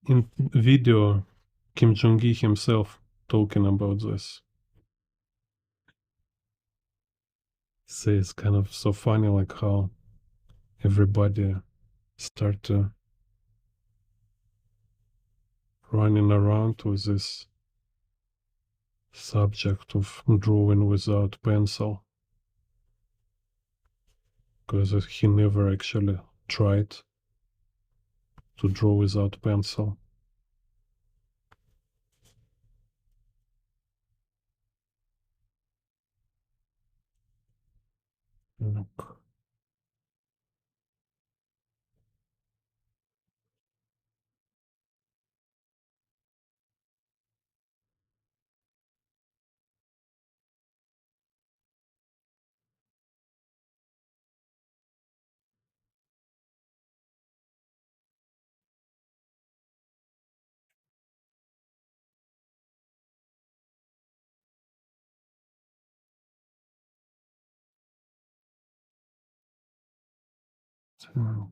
[SPEAKER 1] in video, Kim Jong-gi himself talking about this. So it's kind of so funny, like how everybody start running around with this subject of drawing without pencil, because he never actually tried to draw without pencil. Look. Look.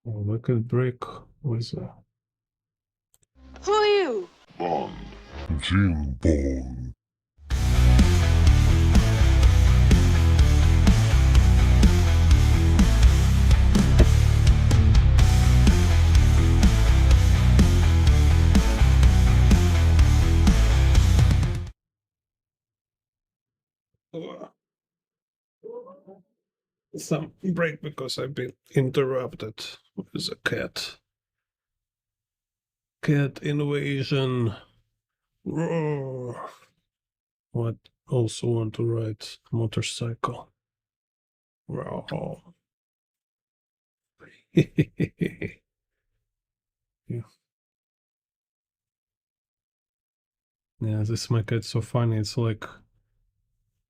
[SPEAKER 1] Oh, we could break with
[SPEAKER 2] Who are you?
[SPEAKER 3] Bond. Jim Bond.
[SPEAKER 1] some break because I've been interrupted with a cat. Cat invasion. Roar. What? Also want to ride motorcycle. Wow. Yeah. Yeah, this my cat's so funny. It's like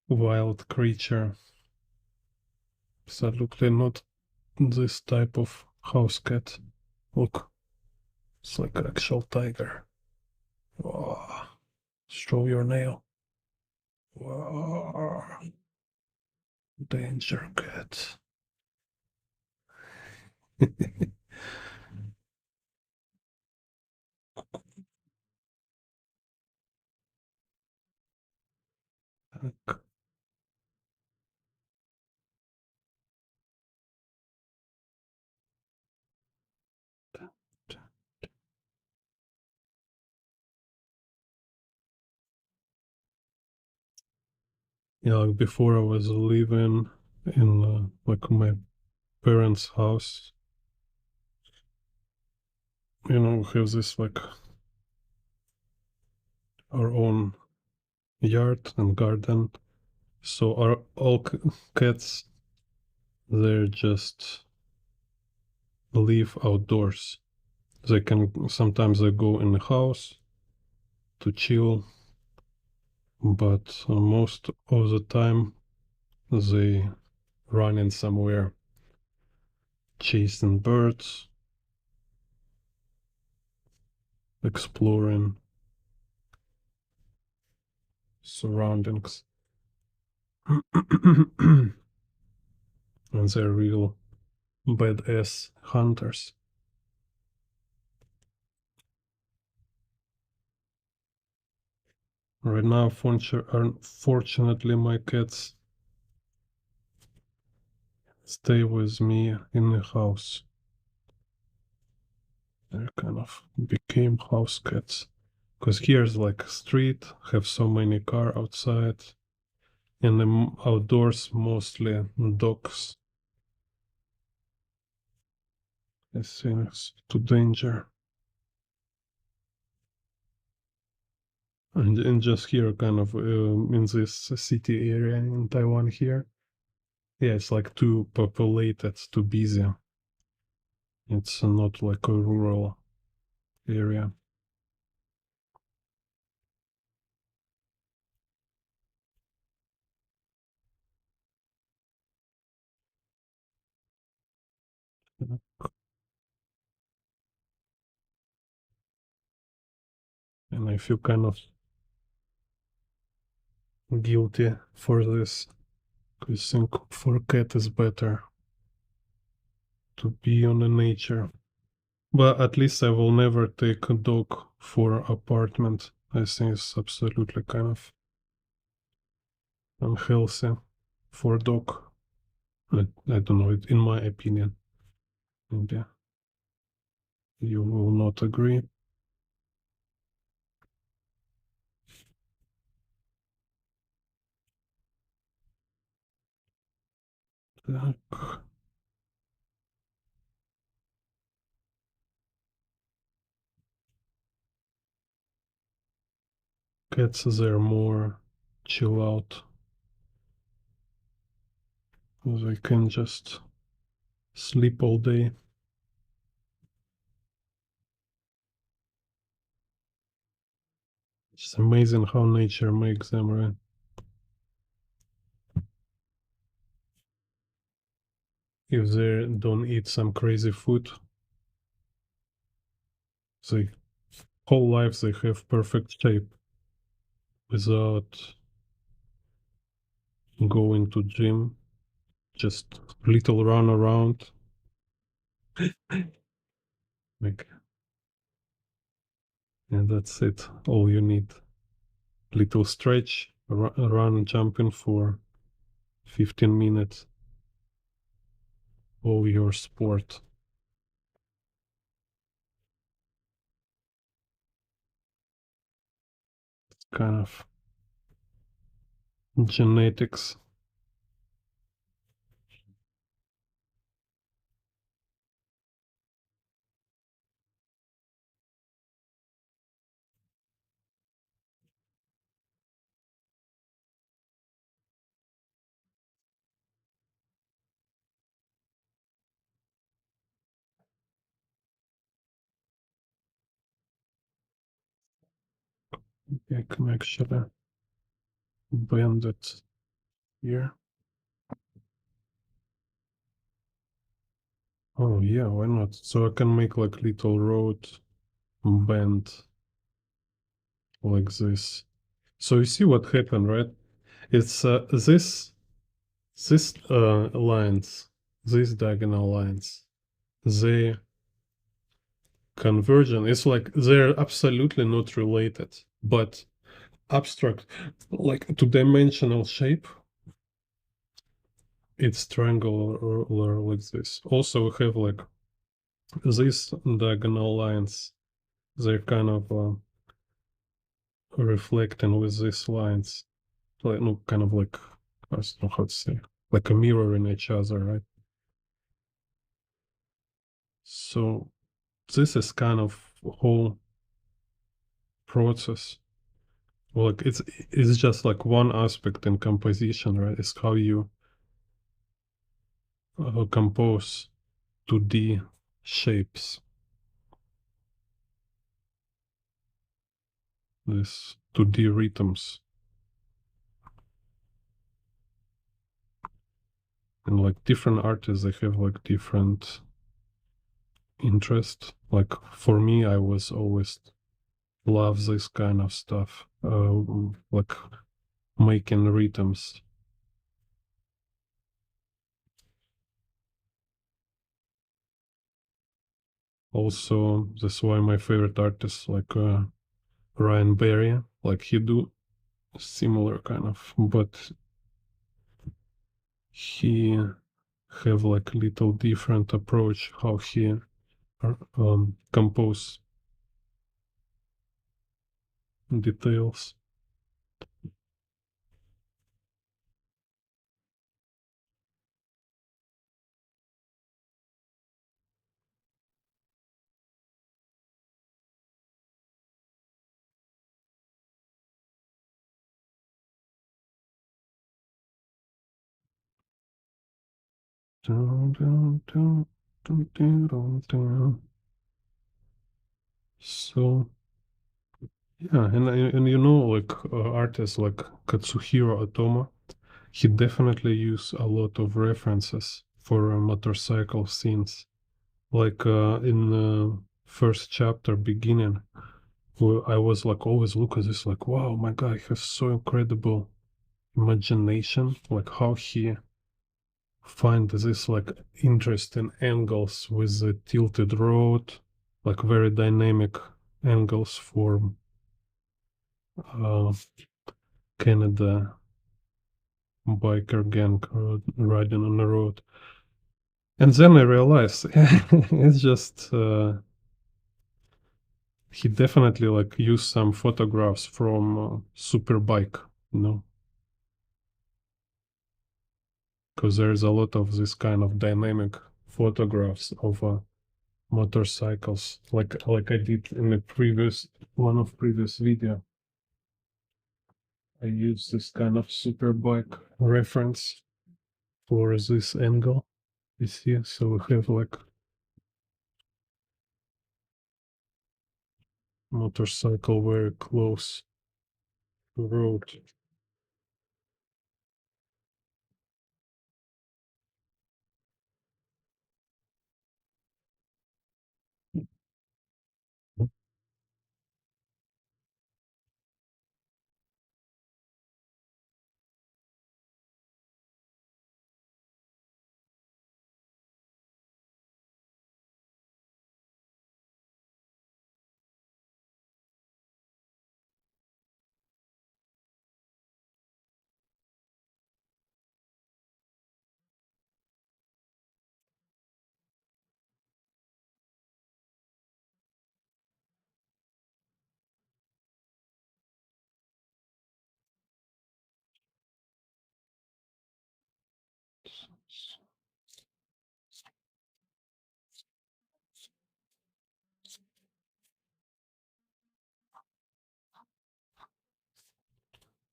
[SPEAKER 1] wild creature. Absolutely not this type of house cat. Look, it's like an actual tiger. Wow. Show your nail. Wow. Danger cat. Yeah, like before I was living in like my parents' house. You know, we have this like our own yard and garden. So our all cats, they're just live outdoors. They can sometimes they go in the house to chill, but most of the time they running somewhere, chasing birds, exploring surroundings. And they're real badass hunters. Right now, unfortunately, my cats stay with me in the house. They kind of became house cats. Because here's like street, have so many car outside. And the outdoors, mostly dogs. I think it's too danger. And just here, kind of in this city area in Taiwan here. Yeah, it's like too populated, too busy. It's not like a rural area. And I feel kind of guilty for this. I think for cat is better to be on the nature. But at least I will never take a dog for apartment. I think it's absolutely kind of unhealthy. for dog. I don't know, in my opinion. And yeah, you will not agree. Так. Cats, they're more chill out. They can just sleep all day. It's amazing how nature makes them, right? If they don't eat some crazy food, they whole life they have perfect shape without going to gym, just little run around. Like, and that's it. All you need. Little stretch, run, jumping for 15 minutes. All your sport. It's kind of genetics. I can actually bend it here. Oh yeah, why not? So I can make like little road bend like this. So you see what happened, right? It's this lines, these diagonal lines, they convergent. It's like they're absolutely not related, but abstract, like two-dimensional shape, it's triangular like this. Also, we have like these diagonal lines. They're kind of reflecting with these lines, like no, kind of like I don't know how to say, like a mirror in each other, right? So this is kind of whole process. Well, like it's just like one aspect in composition, right? It's how you compose 2D shapes. This 2D rhythms. And like different artists, they have like different interest. Like for me, I was always love this kind of stuff, like making rhythms. Also, that's why my favorite artists like Ryan Berry, like he do similar kind of, but he have like little different approach how he compose details. Dun, dun, dun, dun, dun, dun, dun. So yeah, and you know, like artists like Katsuhiro Otomo, he definitely use a lot of references for motorcycle scenes. Like in the first chapter, beginning, where I was like always look at this like, wow, my guy has so incredible imagination. Like how he find this like interesting angles with the tilted road, like very dynamic angles for uh, Canada biker gang riding on the road. And then I realized it's just he definitely like used some photographs from Superbike, you know, because there's a lot of this kind of dynamic photographs of motorcycles, like I did in the previous previous video. I used this kind of Superbike reference for this angle. You see, so we have like motorcycle very close to road.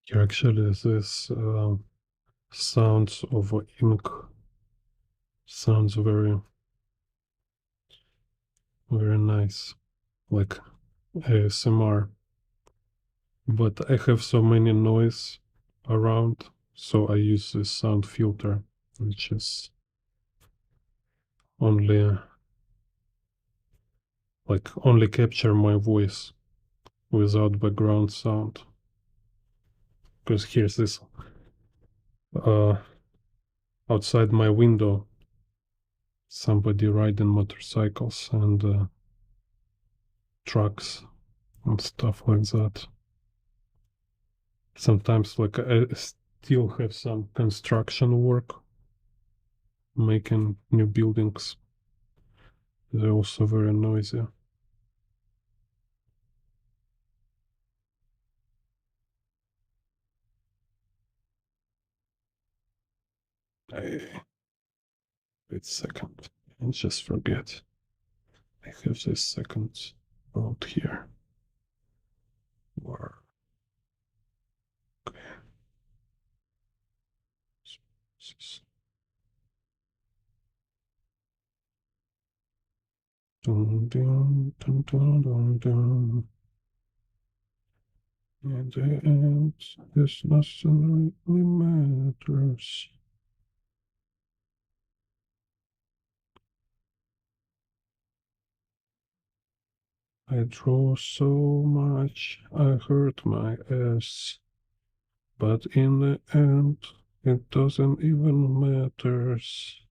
[SPEAKER 1] Here actually this sounds of ink sounds very very nice, like ASMR. But I have so many noise around, so I use this sound filter, which is only only capture my voice without background sound. Because here's this uh, outside my window, somebody riding motorcycles and trucks and stuff like that. Sometimes like I still have some construction work, making new buildings. They're also very noisy. Wait a second, I just forget. I have this second road here. Where? Okay. Dun, dun, dun, dun, dun, dun. In the end, this nothing really matters. I draw so much, I hurt my ass. But in the end, it doesn't even matters.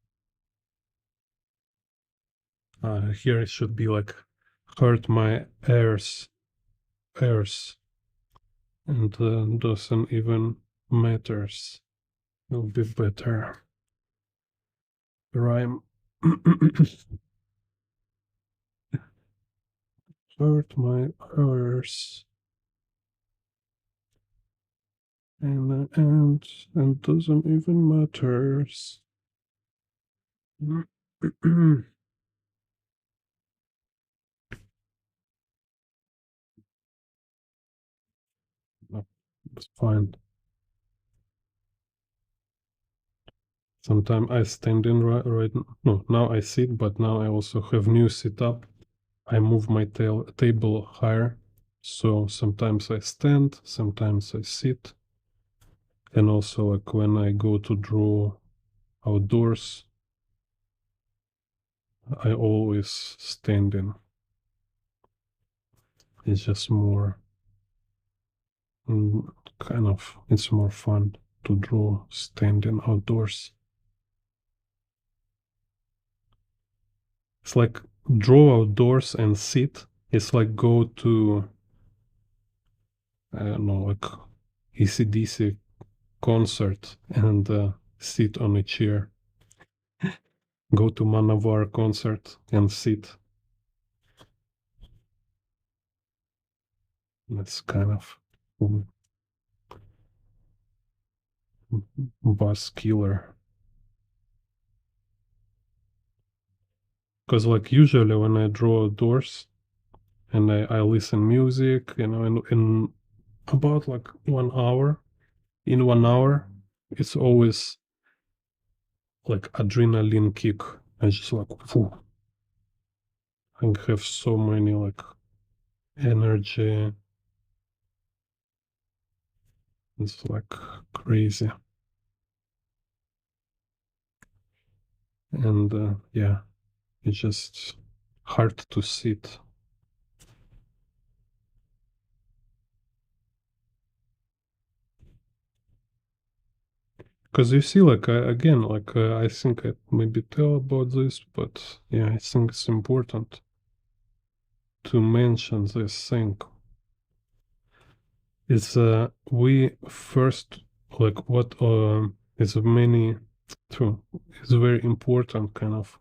[SPEAKER 1] Here it should be like hurt my ears, and doesn't even matters. Will be better. Rhyme. Hurt my ears. In the end, and doesn't even matters. No, it's fine. Sometimes I stand in right no, now I sit, but now I also have new setup. I move my table higher, so sometimes I stand, sometimes I sit. And also like when I go to draw outdoors, I always standing. It's just more kind of, it's more fun to draw standing outdoors. It's like draw outdoors and sit. It's like go to, I don't know, like ECDC concert and sit on a chair. Go to Manavar concert and sit. That's kind of buzz killer. Because like usually when I draw outdoors and I listen music, in about like 1 hour, in 1 hour, it's always like adrenaline kick. I just like, phew, I have so many like energy. It's like crazy. And yeah, it's just hard to sit. Because you see, like, again, like, I think I maybe tell about this, but yeah, I think it's important to mention this thing. It's we first, like, what is many, true, is a very important kind of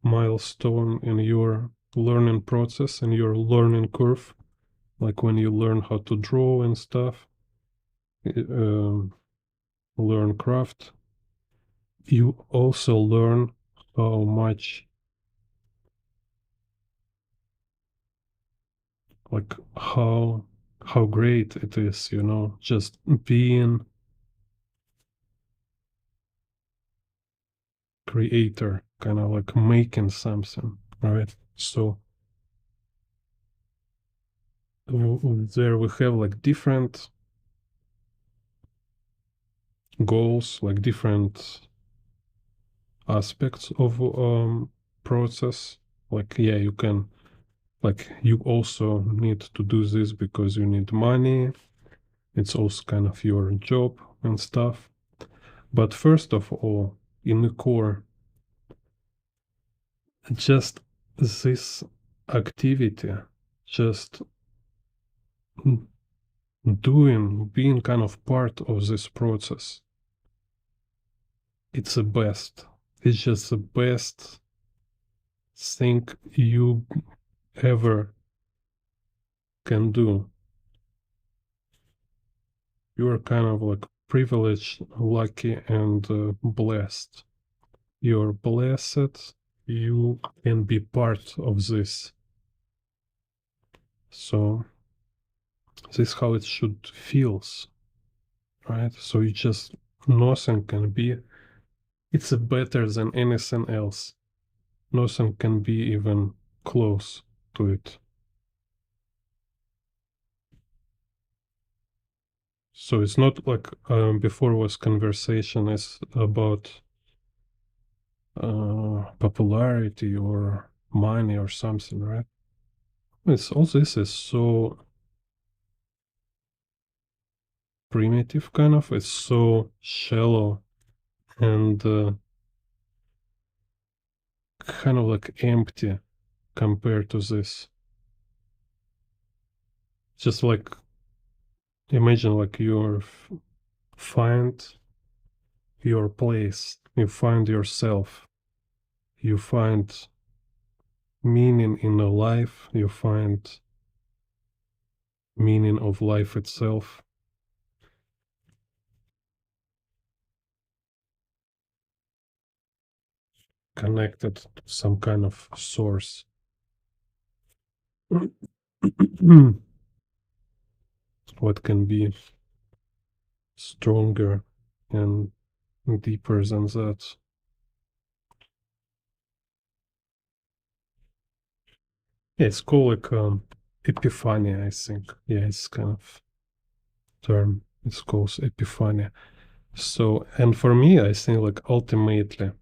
[SPEAKER 1] milestone in your learning process and your learning curve. Like when you learn how to draw and stuff, learn craft, you also learn how much, like how great it is, just being creator, kind of like making something, right? So there we have like different goals, like different aspects of process. Like yeah, you can, like, you also need to do this because you need money. It's also kind of your job and stuff. But first of all, in the core, just this activity, just being kind of part of this process, it's the best. It's just the best thing you ever can do. You are kind of like privileged, lucky, and blessed. You're blessed. You can be part of this. So this is how it should feels, right? So you just, nothing can be, it's better than anything else. Nothing can be even close to it. So it's not like before was conversation is about popularity or money or something, right? It's all, this is so primitive, kind of. It's so shallow and kind of like empty compared to this. Just like imagine like you find your place, you find yourself, you find meaning in a life, you find meaning of life itself. Connected to some kind of source. What can be stronger and deeper than that? Yeah, it's called like epiphany, I think. Yeah, it's kind of term. It's called epiphany. So, and for me, I think like ultimately,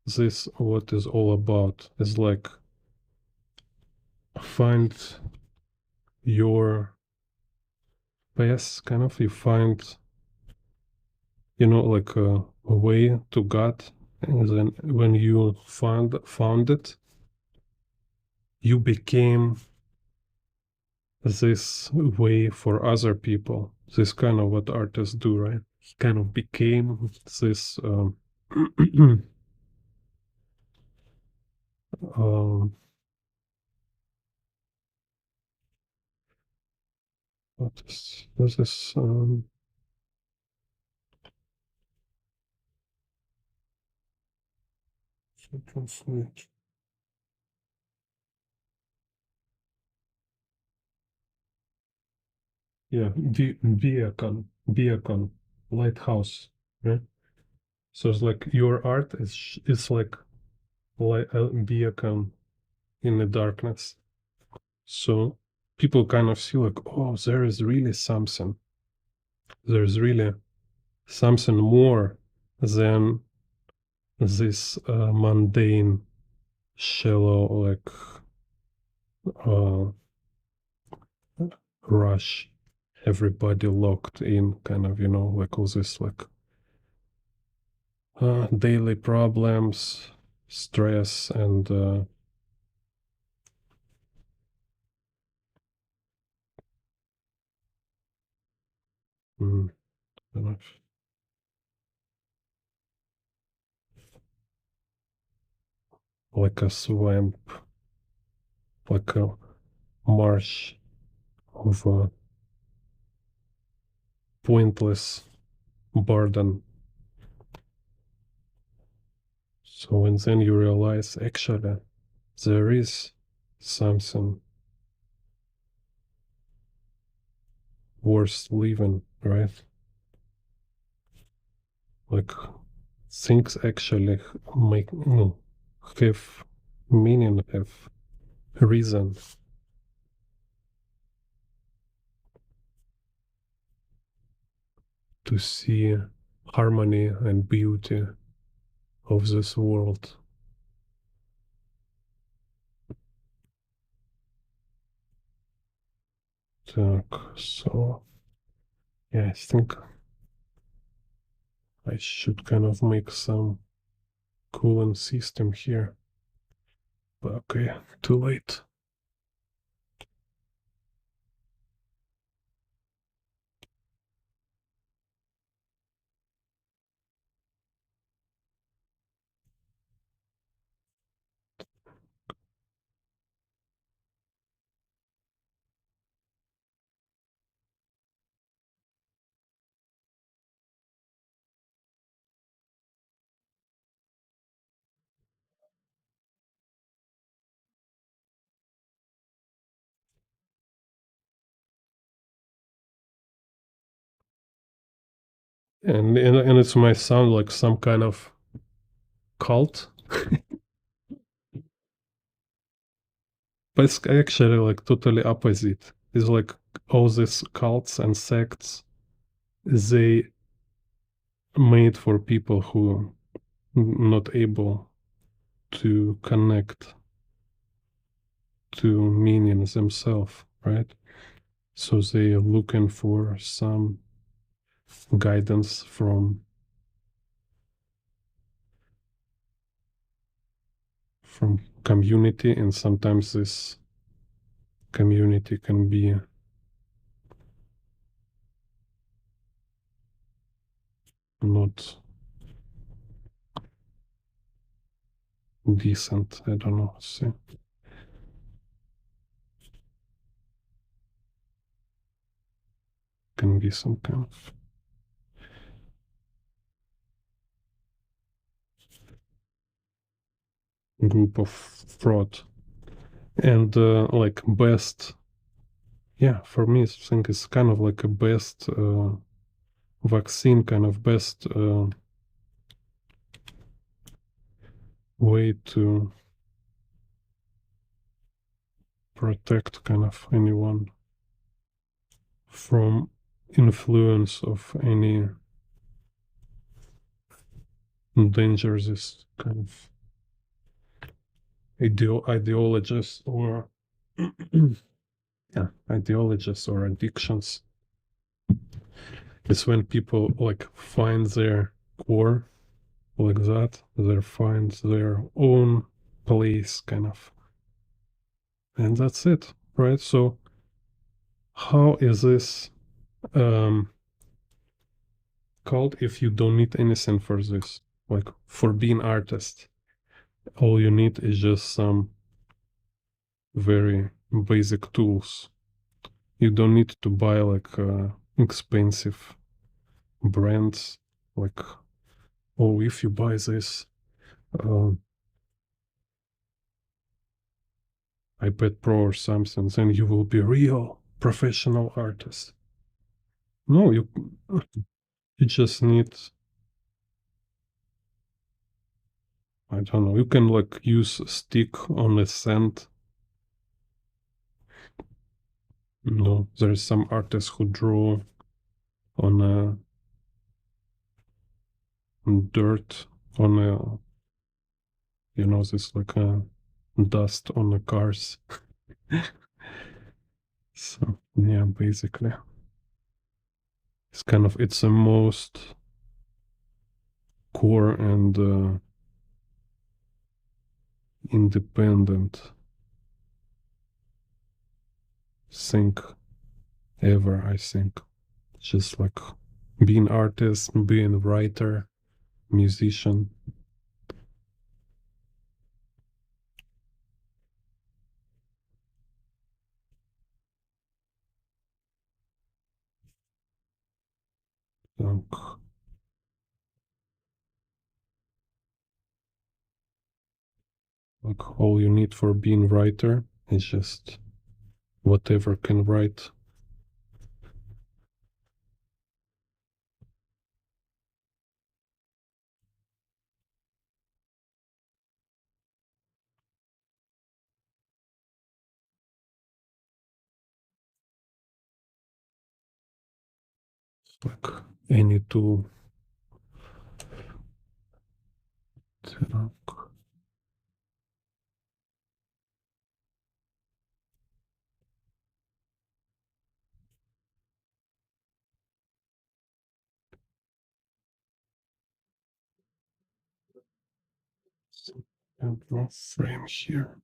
[SPEAKER 1] this what is all about is like find your path, kind of. You find, like a way to God, and then when you found it, you became this way for other people. This kind of what artists do, right? he kind of became this um, what is this? Translate. Yeah, beacon, lighthouse, right? So it's like your art is like a beacon in the darkness. So people kind of see like, oh, there is really something. There's really something more than this mundane, shallow, like uh, rush. Everybody locked in, kind of, like all this like daily problems, stress, and mm, kind of like a swamp, like a marsh of pointless burden. So, and then you realize actually there is something worth living, right? Like things actually make have meaning, have reason. To see harmony and beauty of this world. Так, so yeah, I think I should kind of make some cooling system here. But okay, too late. And it's might sound like some kind of cult, but it's actually like totally opposite. It's like all these cults and sects, they made for people who not able to connect to meaning themselves, right? So they are looking for some guidance from community, and sometimes this community can be not decent. I don't know. See, can be some kind of group of fraud. And like best, yeah, for me, I think it's kind of like a best vaccine, kind of best way to protect kind of anyone from influence of any dangers, this kind of ideologies or yeah, ideologies or addictions. It's when people like find their core like that, they find their own place kind of, and that's it, right? So how is this called if you don't need anything for this. Like for being artist, all you need is just some very basic tools. You don't need to buy like expensive brands. Like, oh, if you buy this iPad Pro or something, then you will be real professional artist. No, you just need, I don't know, you can like use stick on a sand. No, there's some artists who draw on a dirt, on a, this like a dust on the cars. So yeah, basically it's the most core and independent thing ever, I think. Just like being artist, being writer, musician. Like all you need for being writer is just whatever can write. Like any tool. And no frame here.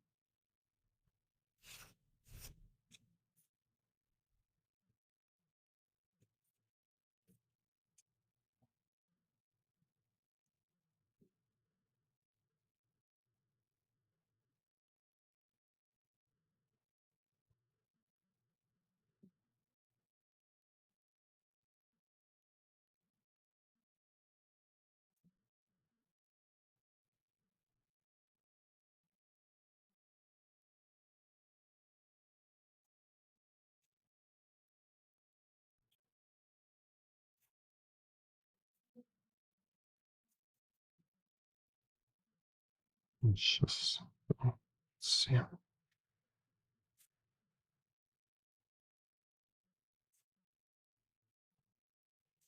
[SPEAKER 1] It's just, let's see.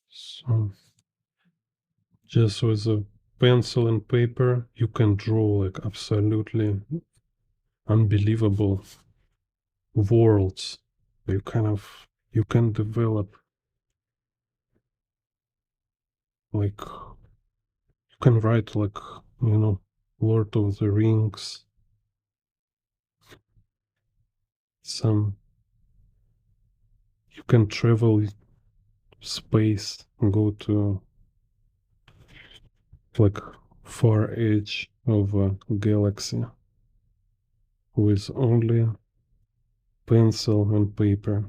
[SPEAKER 1] So just with a pencil and paper, you can draw like absolutely unbelievable worlds. You can develop like you can write like Lord of the Rings, some you can travel space, go to like far edge of a galaxy with only pencil and paper.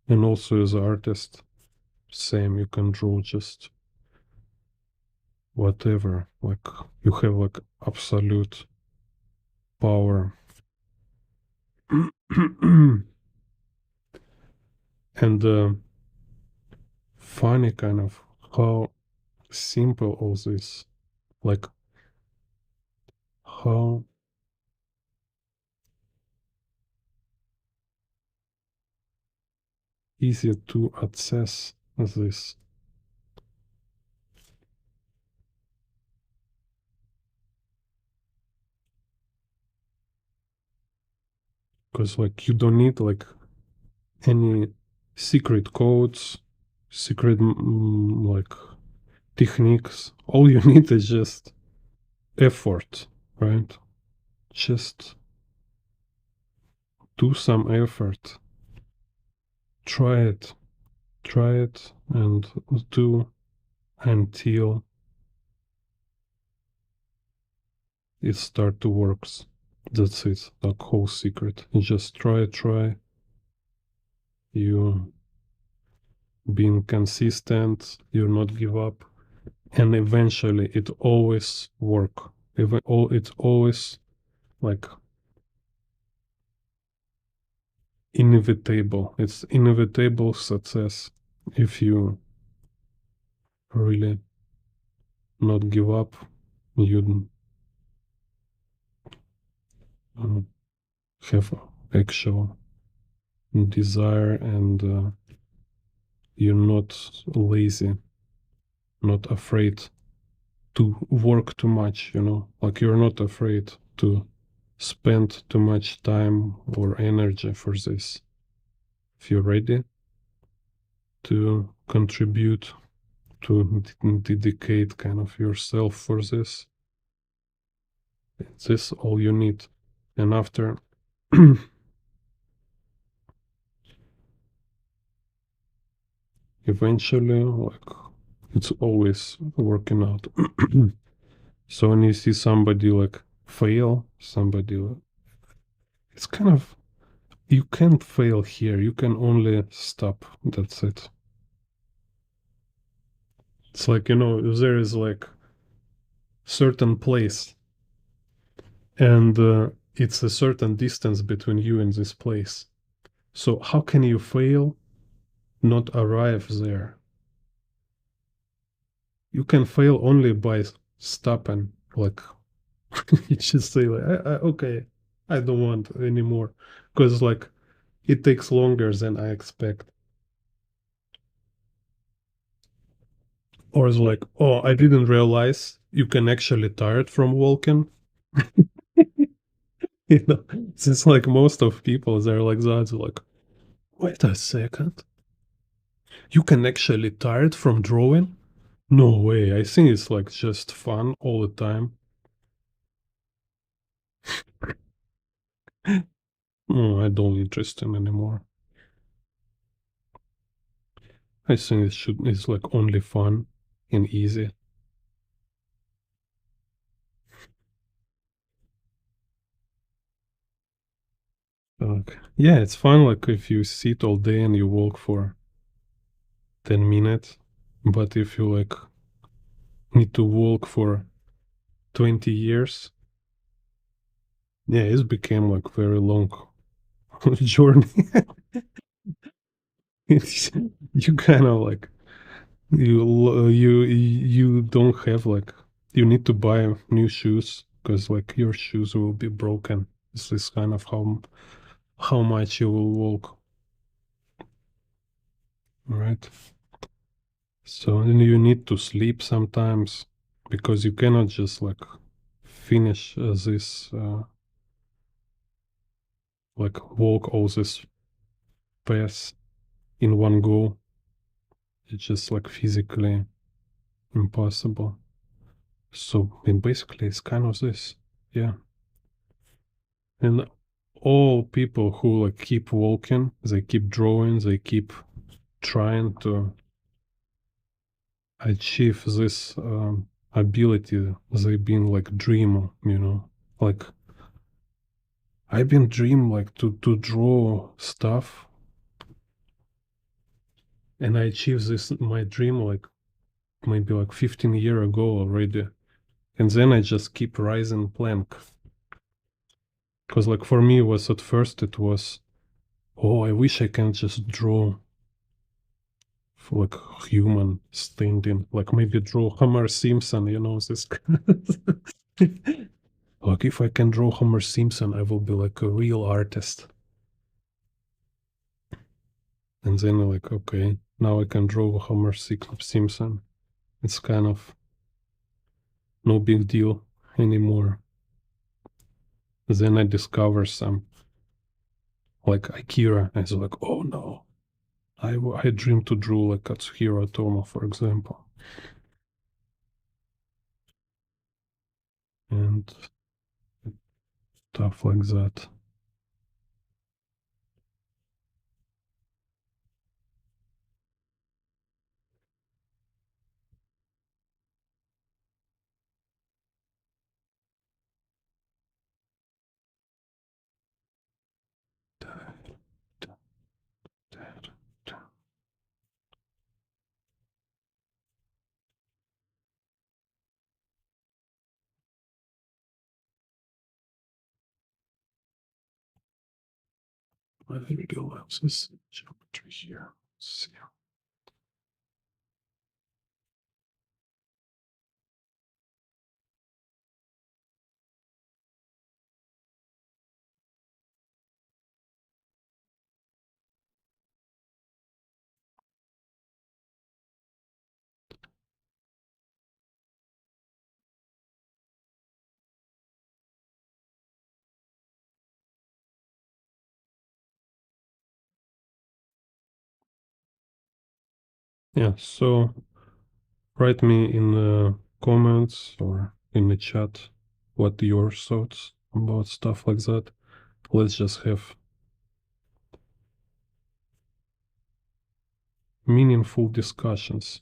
[SPEAKER 1] And also as an artist, same, you can draw just whatever. Like you have like absolute power. And funny kind of how simple all this, like how easy to access this. Because like you don't need like any secret codes, secret like techniques. All you need is just effort, right? Just do some effort. Try it, and do until it start to works. That's it. The whole secret. You just try. You being consistent. You not give up, and eventually it always work. Even it's always like inevitable. It's inevitable success if you really not give up. You uh, have actual desire, and you're not lazy, not afraid to work too much, like you're not afraid to spend too much time or energy for this. If you're ready to contribute, to dedicate kind of yourself for this, this all you need. And after eventually, like, it's always working out. So when you see somebody like fail, it's kind of, you can't fail here. You can only stop. That's it. It's like, there is like certain place, and it's a certain distance between you and this place. So how can you fail, not arrive there? You can fail only by stopping. Like, you just say like, okay, I don't want anymore, because like it takes longer than I expect. Or it's like, oh, I didn't realize you can actually tired from walking. It's like most of people, they're like that. They're like, wait a second, you can actually tired from drawing? No way. I think it's like just fun all the time. Oh, I don't interest in anymore. I think it's like only fun and easy. Like, yeah, it's fun like if you sit all day and you walk for 10 minutes, but if you like need to walk for 20 years, yeah, it became like very long journey. You kind of like, you don't have like, you need to buy new shoes because like your shoes will be broken. This is kind of how much you will walk, right? So then you need to sleep sometimes because you cannot just like finish this like walk all this path in one go. It's just like physically impossible. So and basically it's kind of this, yeah. And all people who like keep walking, they keep drawing, they keep trying to achieve this ability. They've been like dream, like I've been dream like to draw stuff, and I achieved this my dream like maybe like 15 year ago already, and then I just keep rising plank. Because like for me was at first it was, oh, I wish I can just draw for like human standing, like maybe draw Homer Simpson, this. Like if I can draw Homer Simpson, I will be like a real artist. And then like, okay, now I can draw Homer Simpson. It's kind of no big deal anymore. Then I discover some like Akira. I was like, oh no, I dream to draw like Katsuhiro Otomo, for example, and stuff like that. My 3D allows geometry here. Let's see. Yeah, so write me in the comments or in the chat what your thoughts about stuff like that. Let's just have meaningful discussions.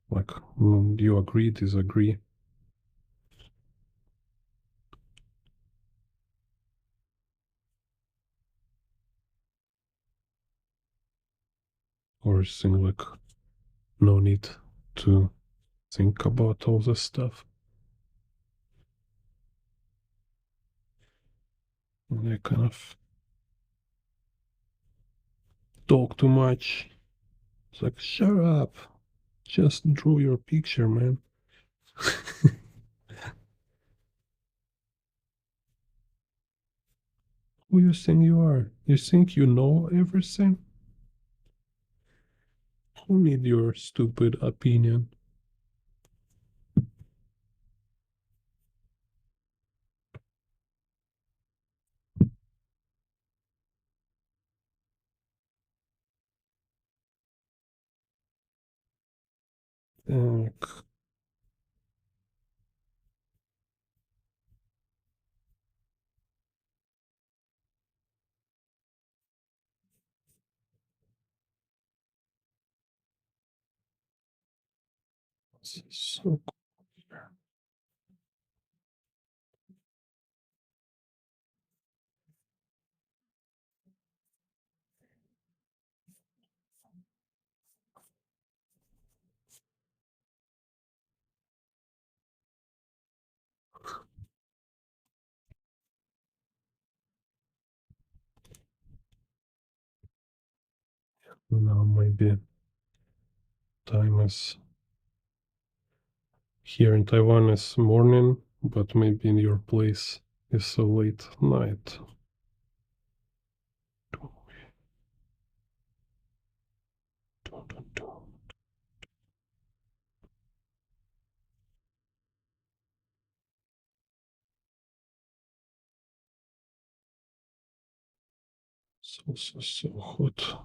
[SPEAKER 1] Like, do you agree, disagree? Or think like, no need to think about all this stuff. And I kind of talk too much. It's like, shut up. Just draw your picture, man. Who you think you are? You think you know everything? Who need your stupid opinion? Так, so, now maybe time is here in Taiwan is morning, but maybe in your place is a late night. So hot.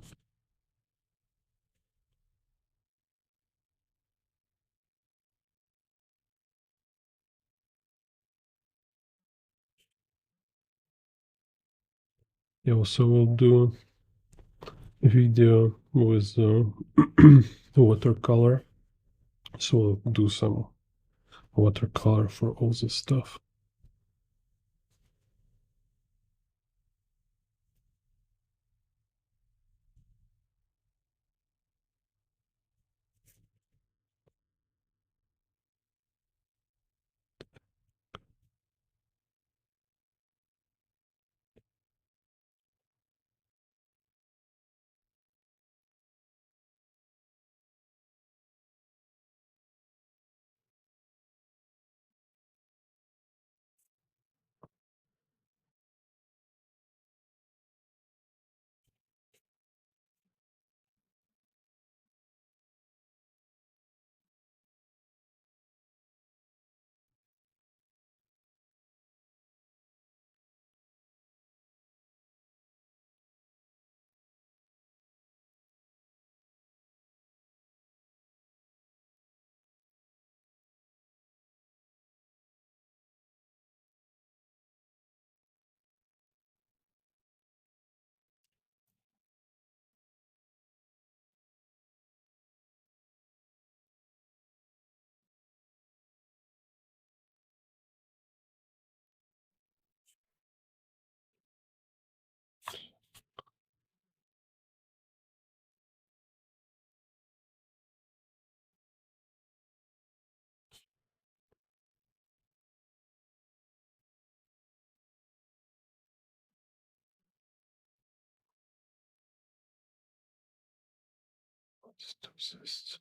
[SPEAKER 1] I also will do a video with watercolor. So I'll do some watercolor for all this stuff. Let's do this.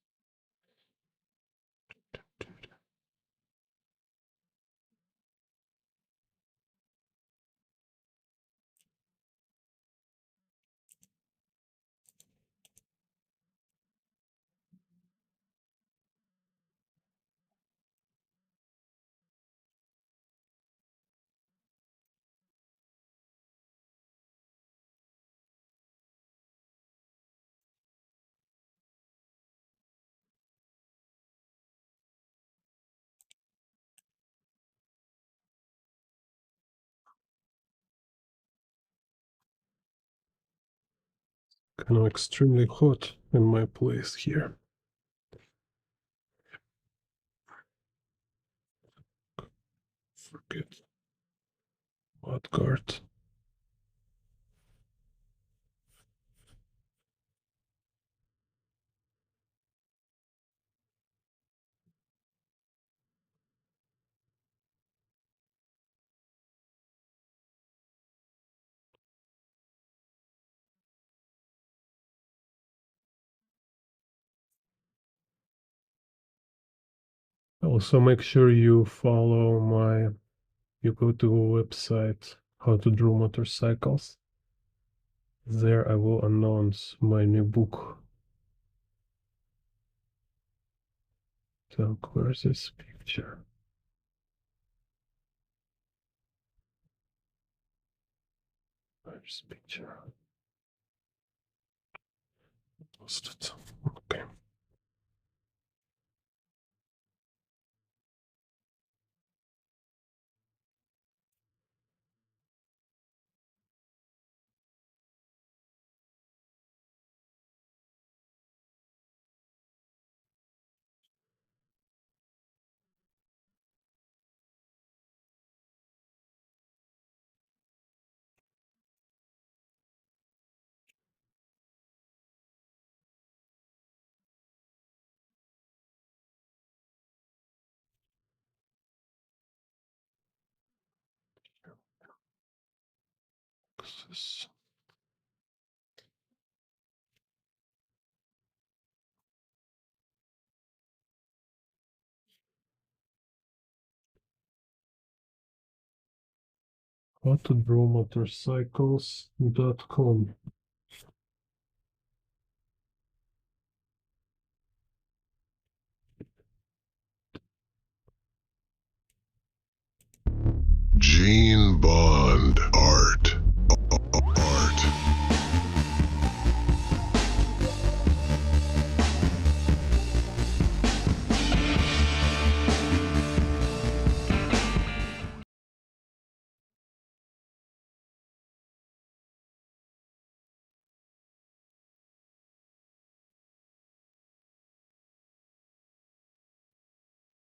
[SPEAKER 1] Kind of extremely hot in my place here. Forget what guard. Also, make sure you follow you go to a website, How to Draw Motorcycles. There I will announce my new book. So, where's this picture? Where's the picture? Lost it. Okay. This. How to Draw Motorcycles.com.
[SPEAKER 3] Gene Bond art. Art.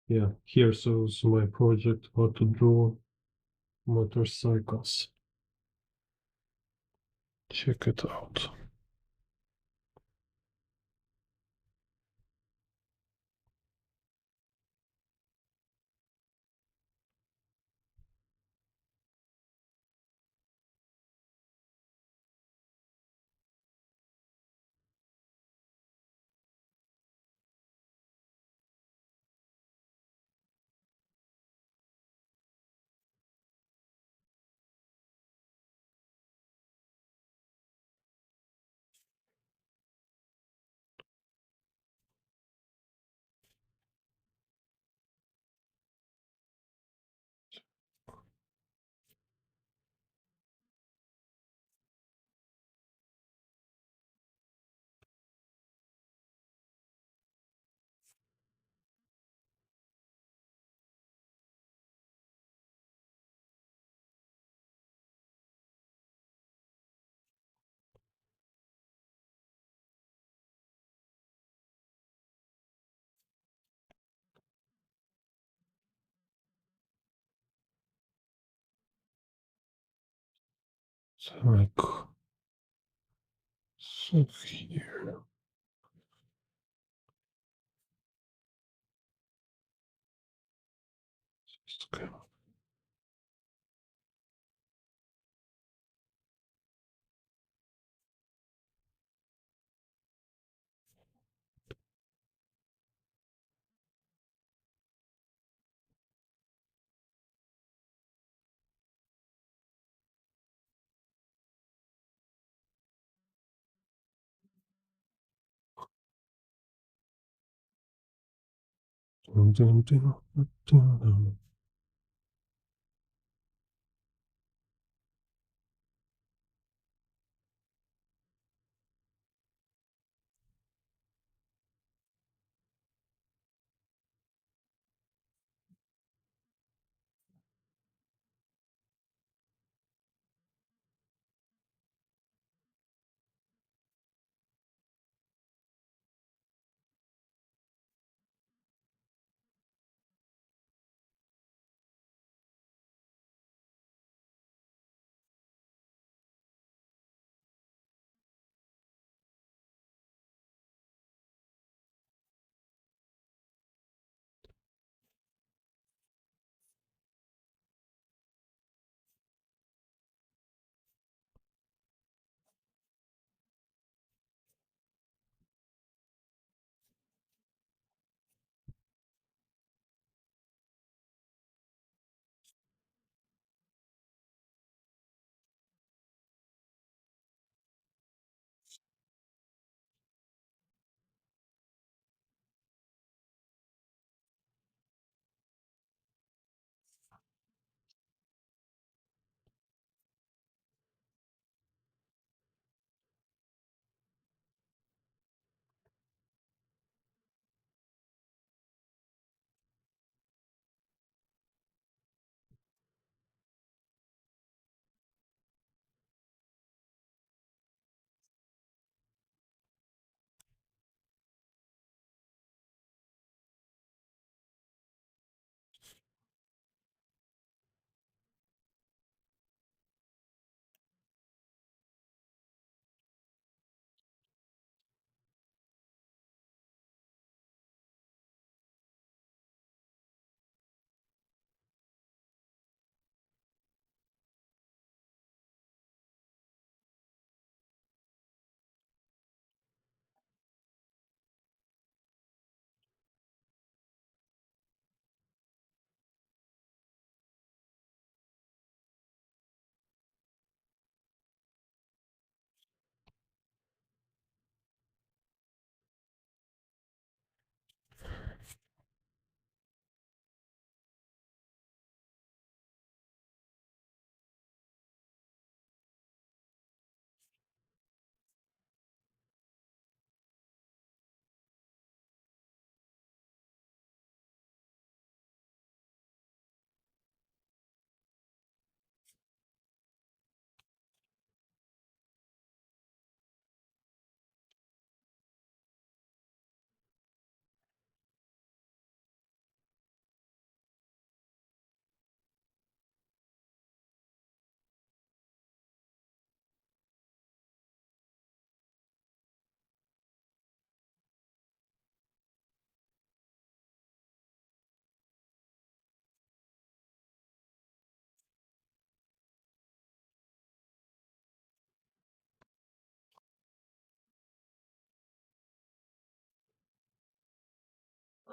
[SPEAKER 1] Yeah, here shows my project, How to Draw Motorcycles. Check it out. So like, so here. Okay. Dun, dun, dun, dun, dun.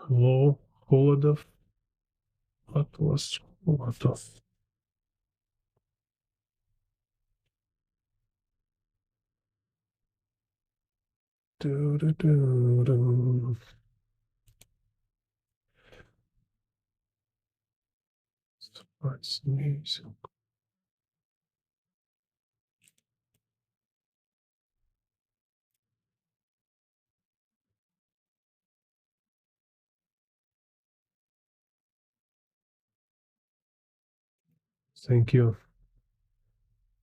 [SPEAKER 1] Hello, Holodov. Atlas Holodov. Do, do, do, do. Start sneezing. Thank you.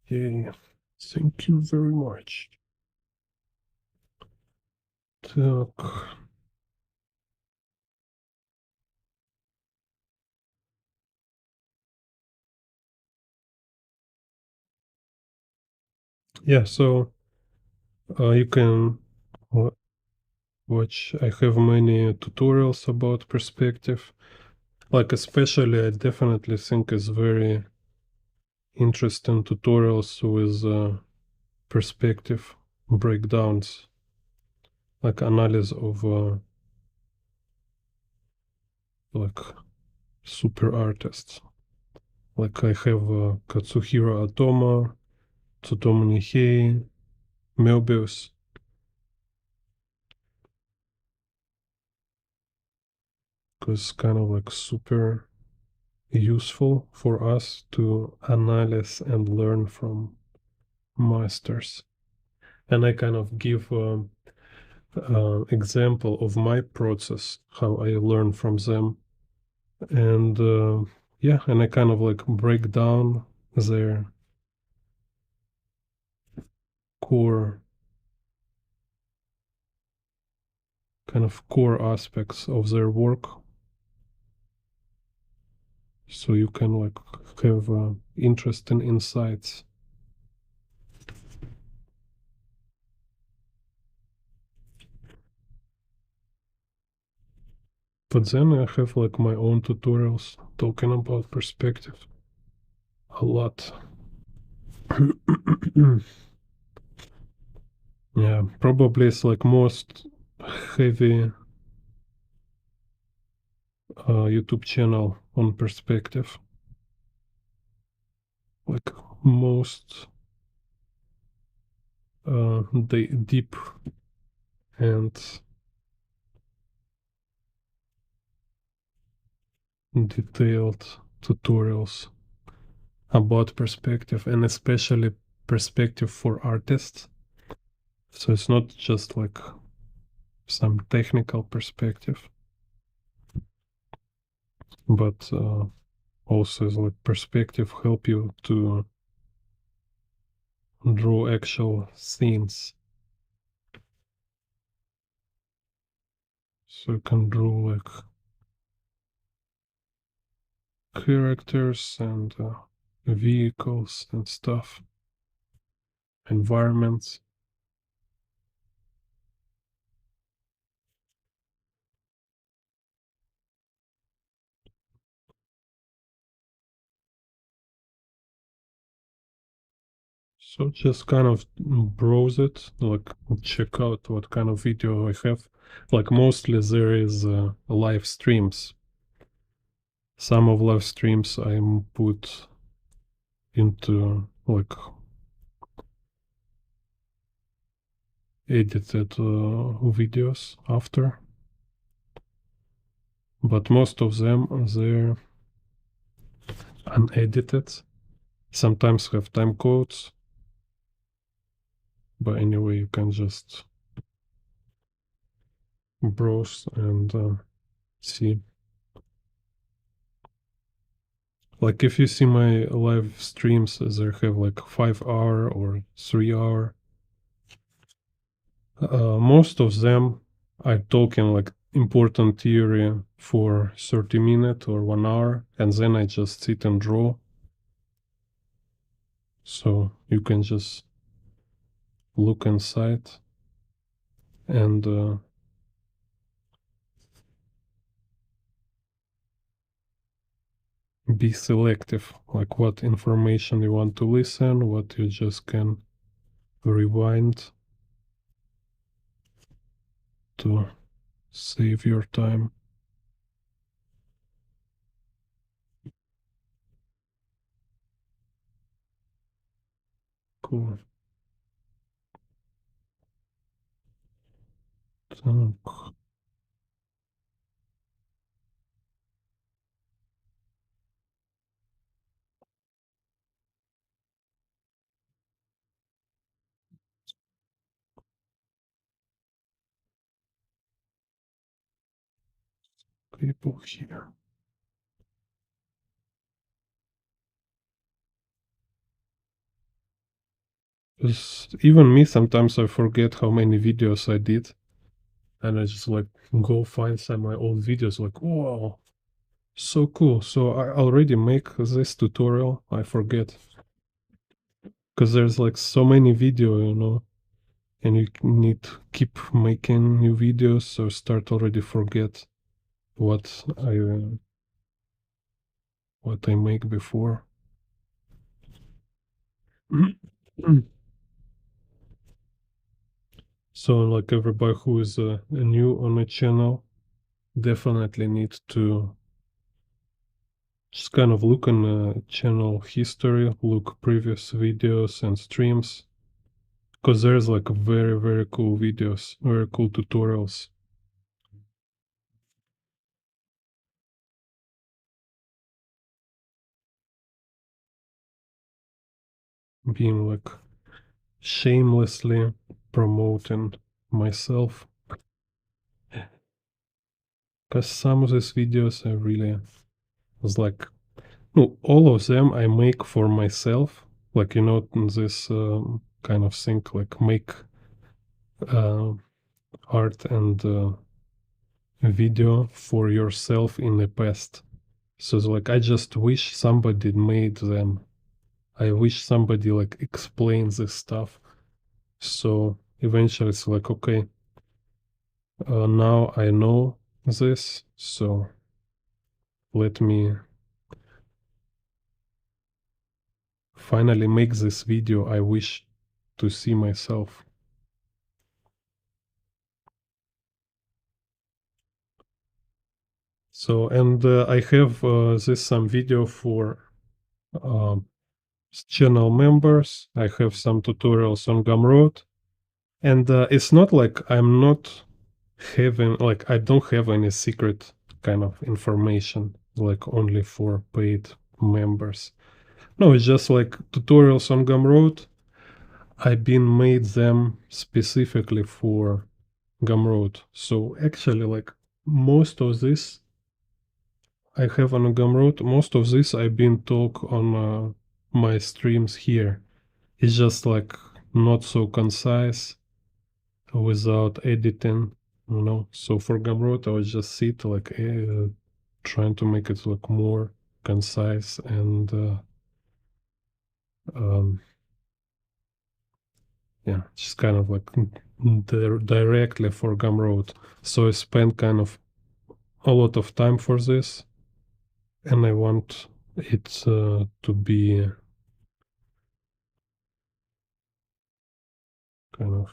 [SPEAKER 1] Yeah. Thank you very much. Так. Yeah, so you can watch. I have many tutorials about perspective. Like, especially, I definitely think it's very interesting tutorials with perspective breakdowns, like analysis of like super artists. Like I have Katsuhiro Otomo, Tsutomu Nihei, Möbius. because it's kind of like super useful for us to analyze and learn from masters. And I kind of give example of my process, how I learn from them. And yeah, and I kind of like break down their core aspects of their work, so you can like have interesting insights. But then I have like my own tutorials talking about perspective a lot. Yeah, probably it's like most heavy YouTube channel on perspective. Like most deep and detailed tutorials about perspective, and especially perspective for artists. So it's not just like some technical perspective, but also like perspective help you to draw actual scenes. So you can draw like characters and vehicles and stuff, environments. So just kind of browse it, like check out what kind of video I have. Like mostly there is live streams. Some of live streams I put into like edited videos after. But most of them they're unedited. Sometimes have time codes. But anyway, you can just browse and see. Like if you see my live streams, they have like 5 hour or 3 hour. Most of them I talk in like important theory for 30 minutes or 1 hour, and then I just sit and draw. So you can just look inside and be selective, like what information you want to listen, what you just can rewind to save your time. Cool. Так, people here. 'Cause even me, sometimes I forget how many videos I did, and I just like go find some of my old videos, like, wow, so cool. So I already make this tutorial. I forget because there's like so many video, and you need to keep making new videos, so start already forget what I make before. So like everybody who is new on a channel definitely need to just kind of look on channel history, look previous videos and streams, because there's like very, very cool videos, very cool tutorials. being like shamelessly promoting myself, because some of these videos I really was like, no, all of them I make for myself, like, this kind of thing, like make uh, art and video for yourself in the past. So it's like I just wish somebody made them. I wish somebody like explains this stuff. So eventually it's like, okay, now I know this, so let me finally make this video I wish to see myself. So, and I have this some video for um, channel members. I have some tutorials on Gumroad, and it's not like I'm not having, like, I don't have any secret kind of information, like only for paid members. No, it's just like tutorials on Gumroad. I've been made them specifically for Gumroad. So actually, like, most of this I have on Gumroad, most of this I've been talk on my streams here. It's just like not so concise without editing, So for Gumroad, I would just sit like trying to make it look more concise and um, yeah, just kind of like directly for Gumroad. So I spend kind of a lot of time for this, and I want it to be kind of,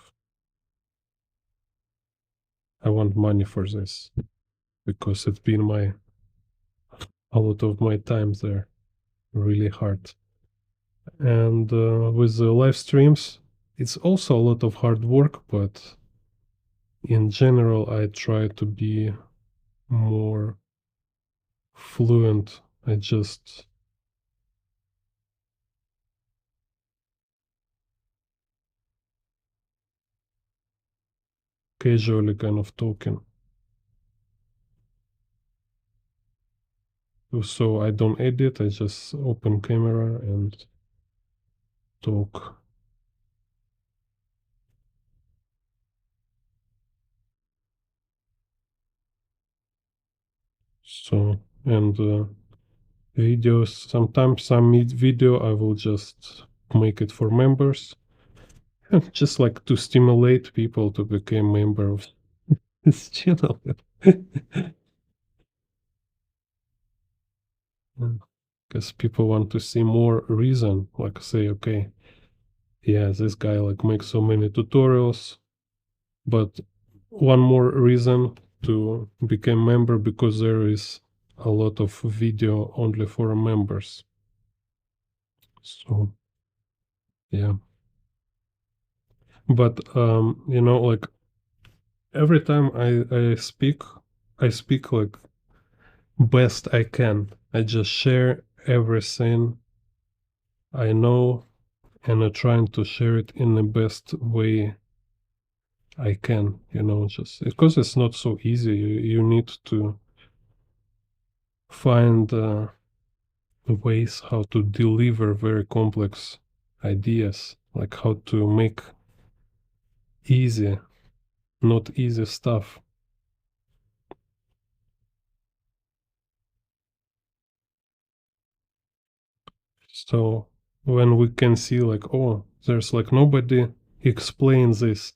[SPEAKER 1] I want money for this because it's been a lot of my time there, really hard. And with the live streams, it's also a lot of hard work, but in general, I try to be more fluent. I just casually kind of talking. So I don't edit, I just open camera and talk. So, and videos, sometimes some video I will just make it for members, just like to stimulate people to become member of this channel. Because people want to see more reason, like say, okay, yeah, this guy like makes so many tutorials, but one more reason to become member, because there is a lot of video only for members. So yeah, but like every time I speak like best I can. I just share everything I know, and I'm trying to share it in the best way I can, just because it's not so easy. You need to find ways how to deliver very complex ideas, like how to make easy, not easy stuff. So when we can see like, oh, there's like nobody explains this.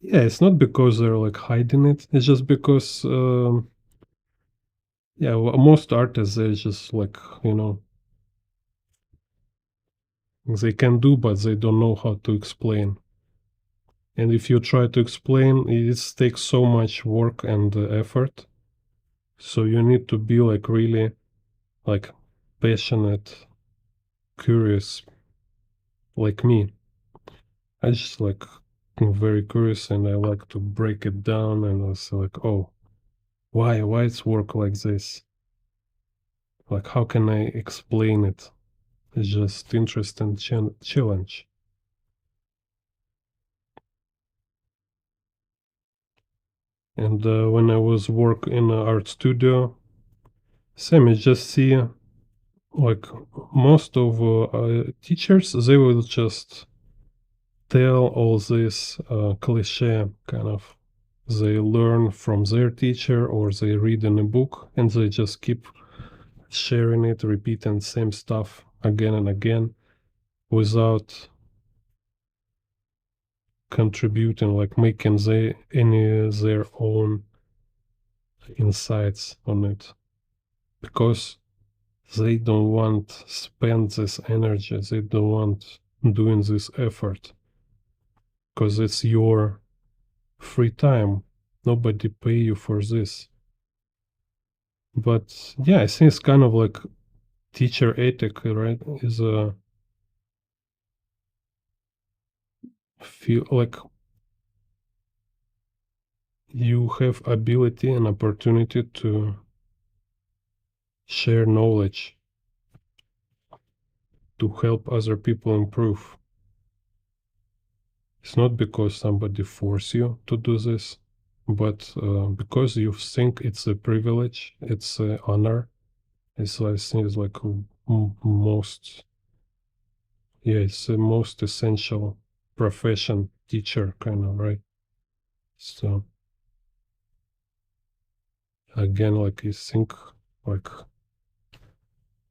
[SPEAKER 1] Yeah, it's not because they're like hiding it. It's just because, yeah, well, most artists, they're just like, they can do, but they don't know how to explain. And if you try to explain, it takes so much work and effort. So you need to be like really like passionate, curious, like me. I just like very curious, and I like to break it down, and I was like, oh, why it's work like this? Like how can I explain it? It's just interesting challenge. And when I was work in an art studio, same, you just see like most of teachers, they will just tell all this cliche kind of. They learn from their teacher or they read in a book and they just keep sharing it, repeating same stuff again and again without contributing, like making their own insights on it, because they don't want spend this energy, they don't want doing this effort, because it's your free time. Nobody pay you for this. But yeah, I think it's kind of like teacher ethic, right? Is a feel like you have ability and opportunity to share knowledge, to help other people improve. It's not because somebody force you to do this, but because you think it's a privilege, it's an honor. It's, I think it's like most, yeah, it's the most essential profession, teacher, kind of, right? So again, like you think, like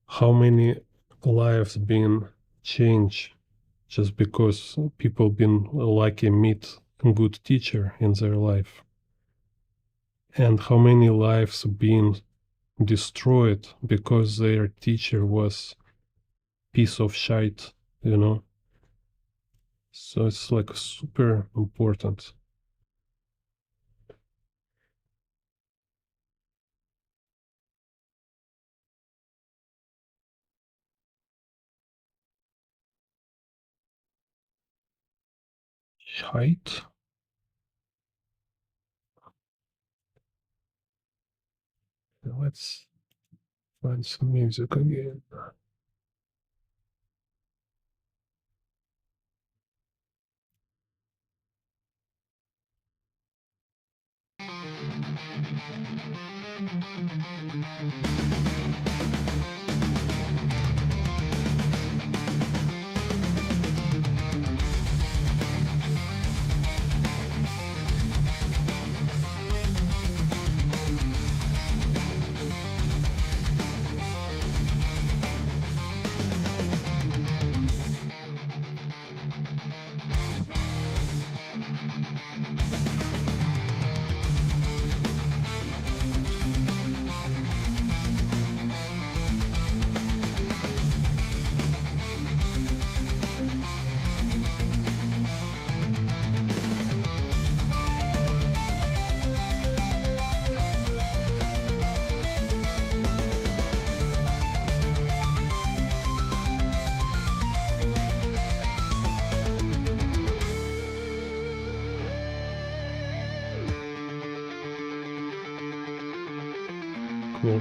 [SPEAKER 1] how many lives been changed just because people been lucky meet a good teacher in their life, and how many lives been destroyed because their teacher was piece of shit, you know. So it's like super important. Shite. Let's find some music again. Cool.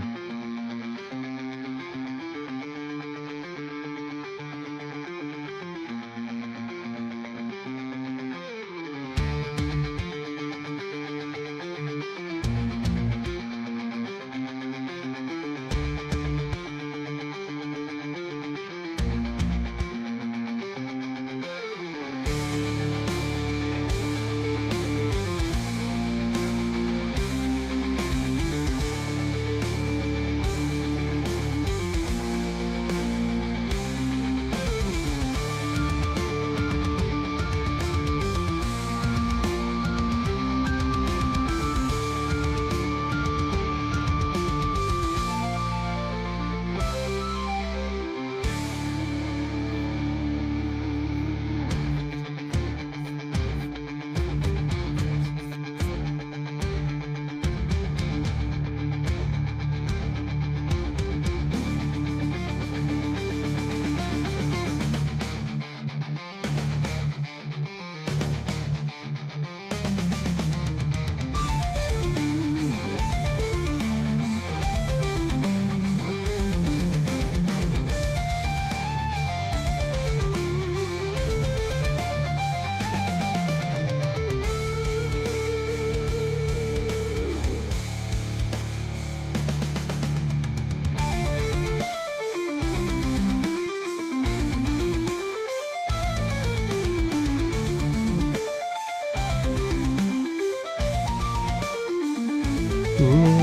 [SPEAKER 1] Mm.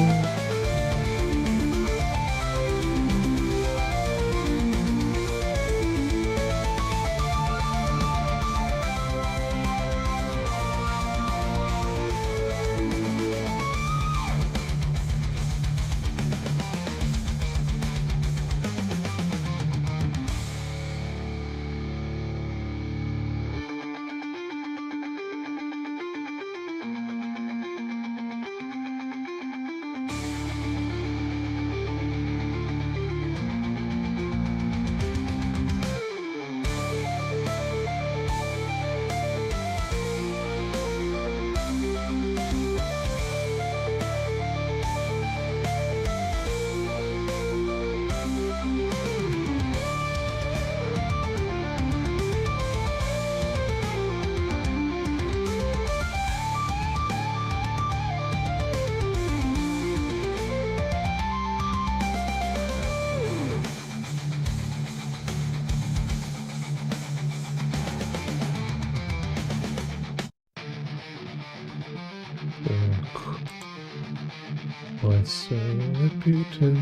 [SPEAKER 1] Let's repeating.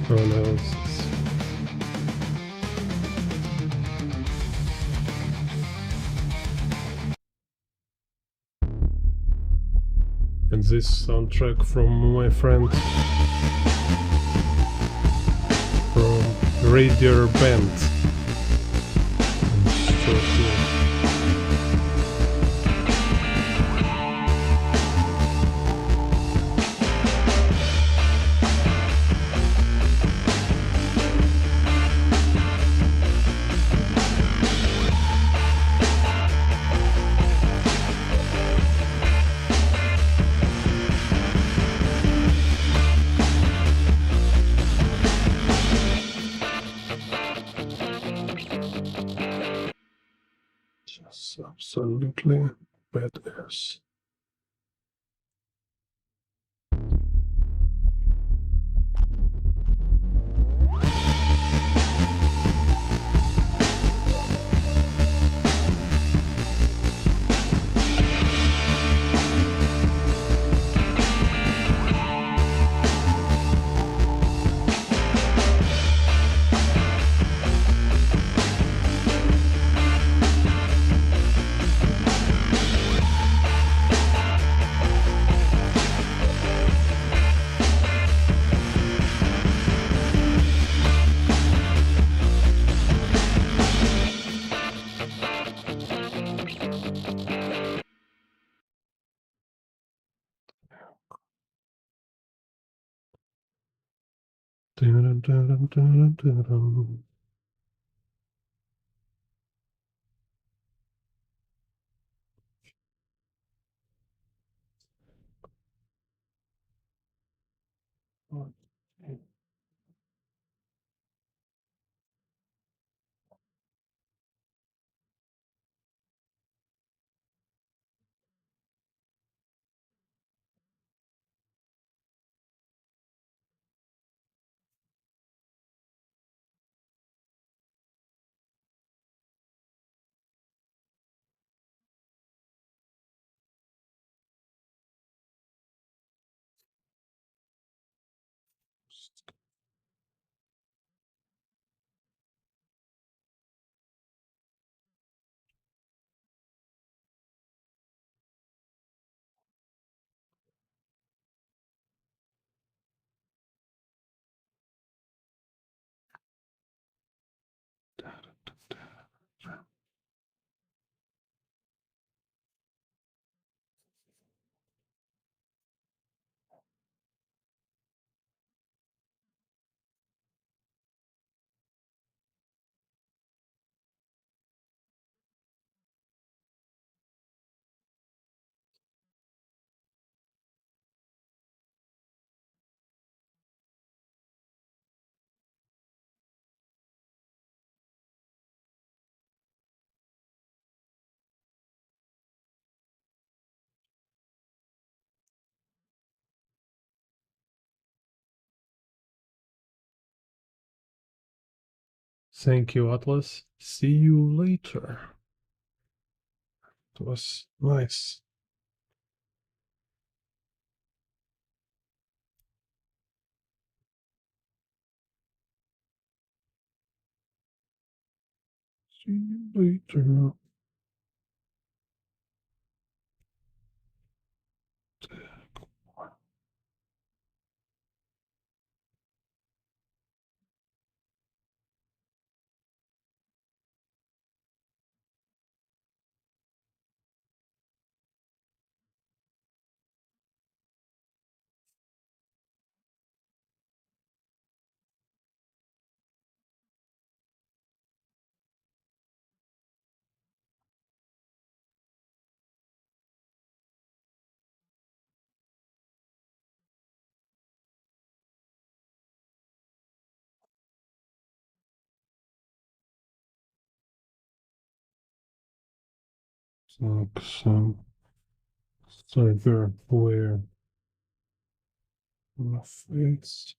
[SPEAKER 1] Oh no, it's and this soundtrack from my friend from Raider Band. So cool. Just absolutely badass. Thank you, Atlas. See you later. It was nice. See you later. Так, some cyberware effects.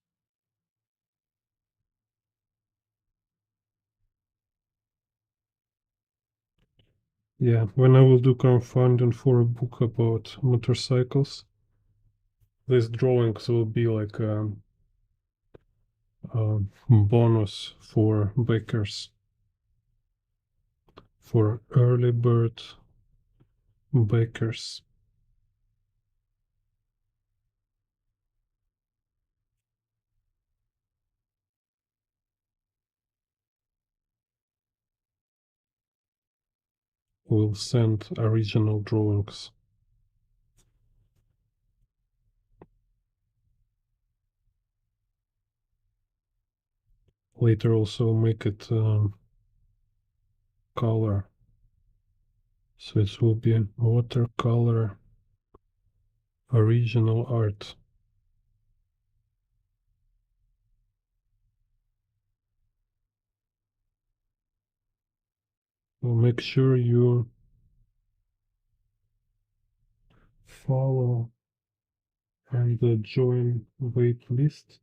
[SPEAKER 1] Yeah, when I will do crowdfunding for a book about motorcycles, these drawings will be like a bonus for backers, for early bird bakers. Will send original drawings. Later also make it color. So it will be watercolor original art. So make sure you follow and join wait list.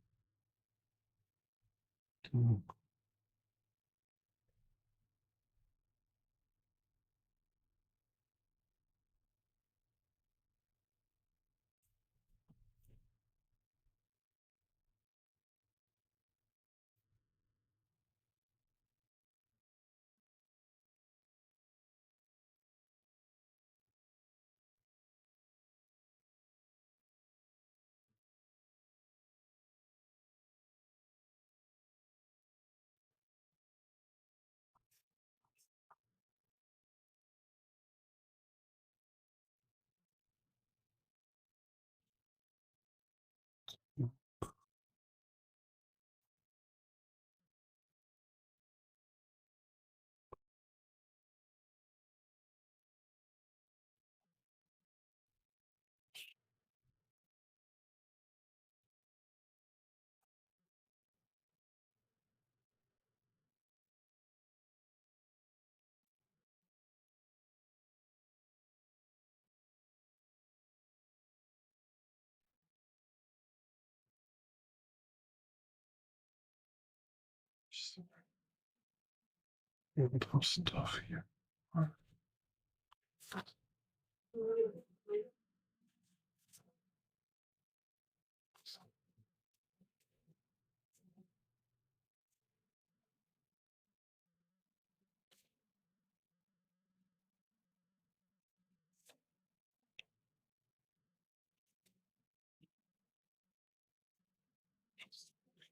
[SPEAKER 1] Random stuff here.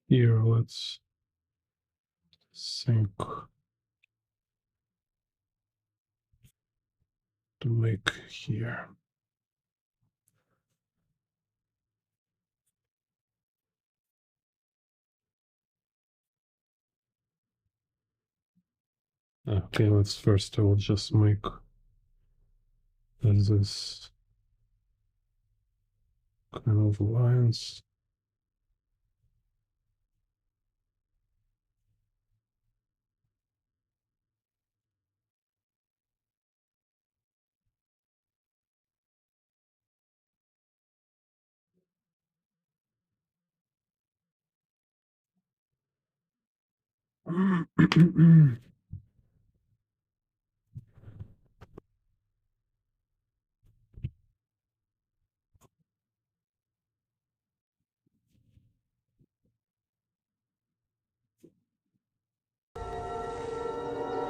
[SPEAKER 1] Here, let's sync to make here. Okay, let's first I will just make this kind of lines.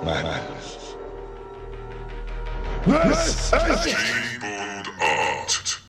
[SPEAKER 3] madness. This is Jailbird Art.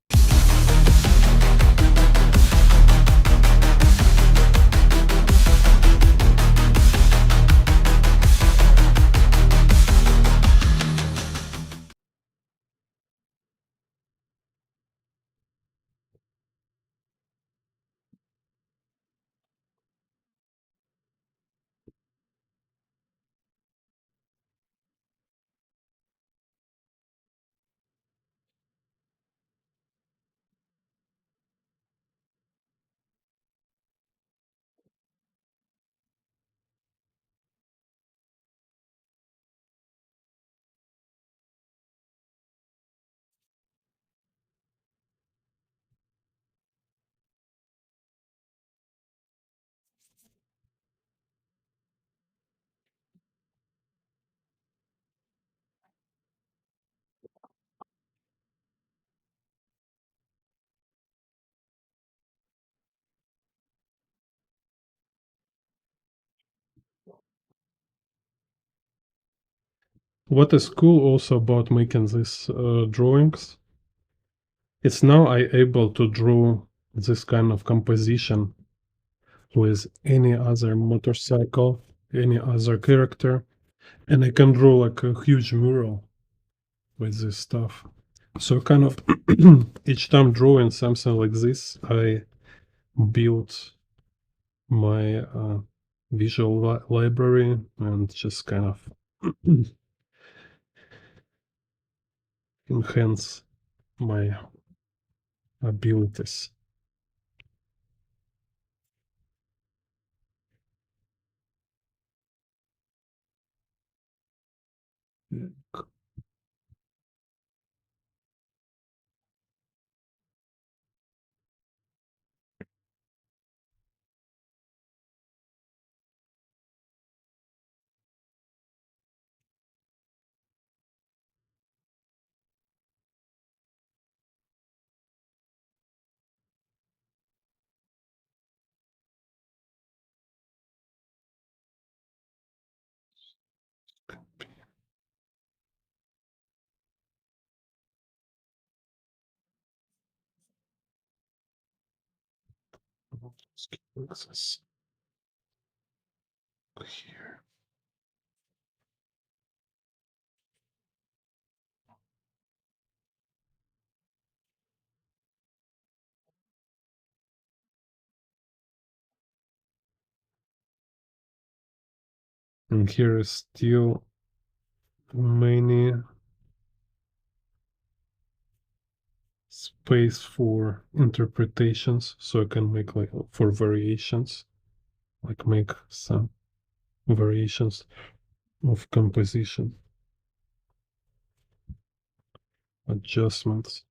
[SPEAKER 1] What is cool also about making these drawings, it's now I able to draw this kind of composition with any other motorcycle, any other character, and I can draw like a huge mural with this stuff. So kind of each time drawing something like this, I build my visual library and just kind of enhance my abilities. This here. And here is still many space for interpretations, so I can make like for variations, like make some variations of composition, adjustments.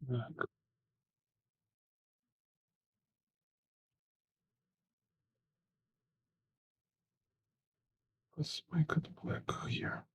[SPEAKER 1] Так, let's make it black here.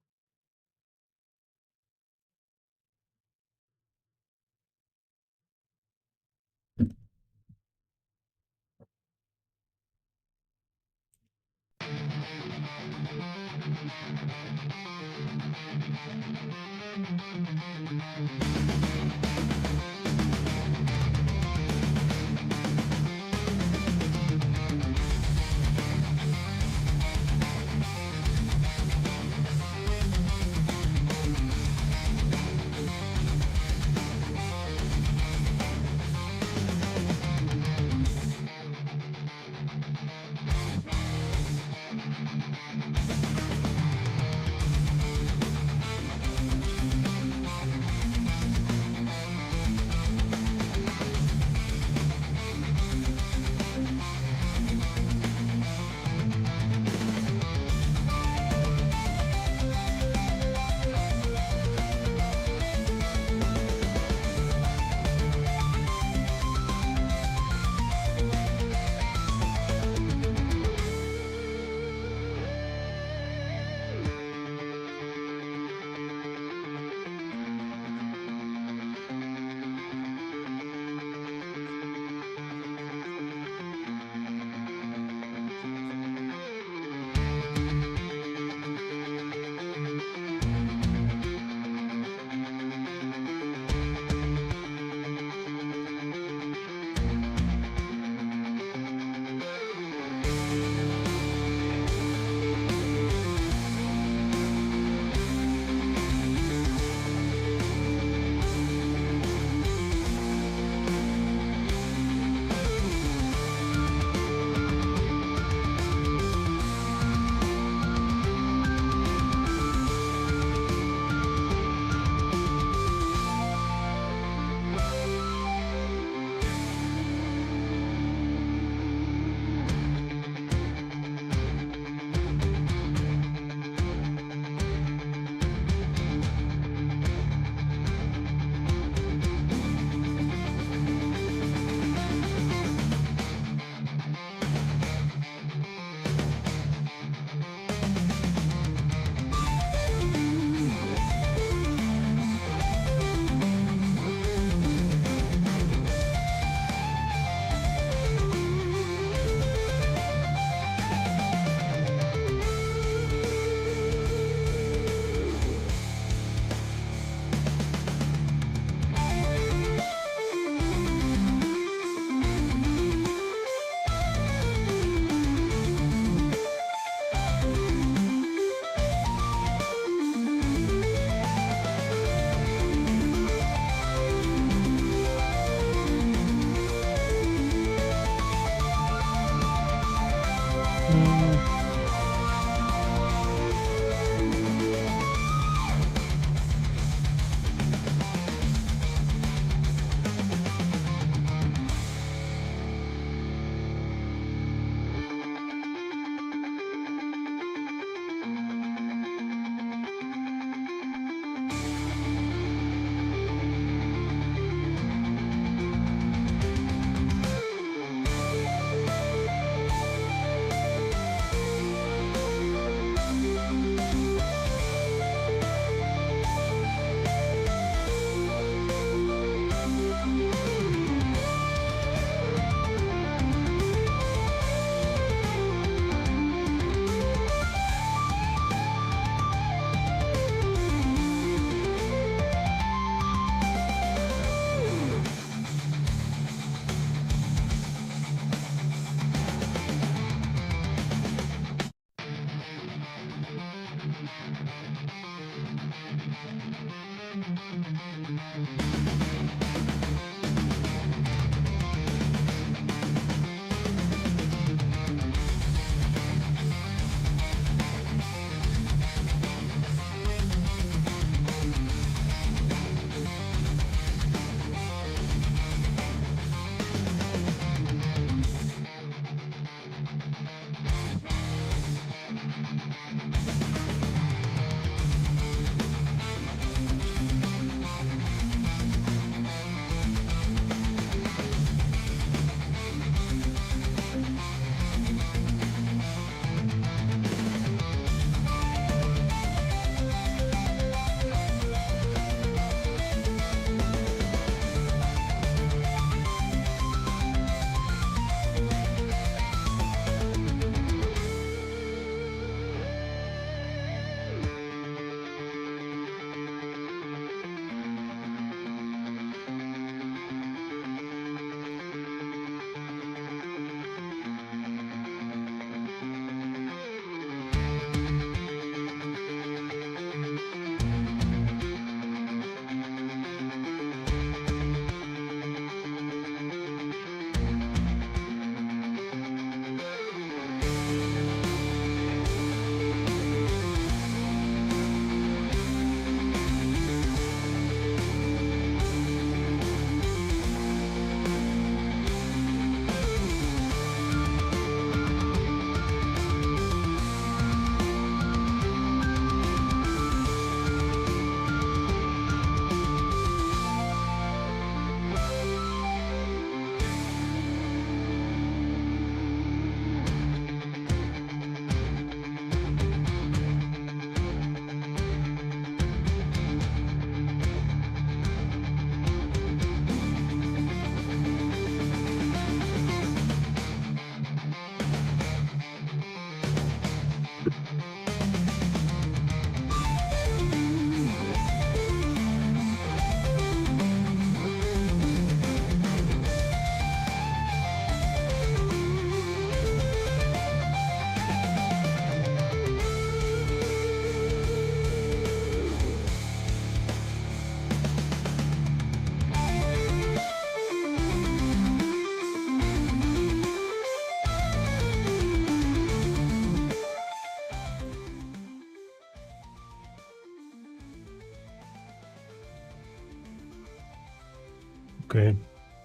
[SPEAKER 1] Okay.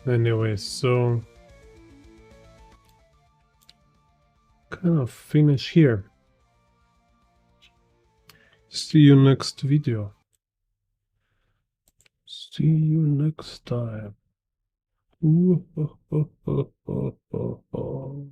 [SPEAKER 1] Anyway, so kind of finish here. See you next video. See you next time. Ooh, ho, ho, ho, ho, ho, ho.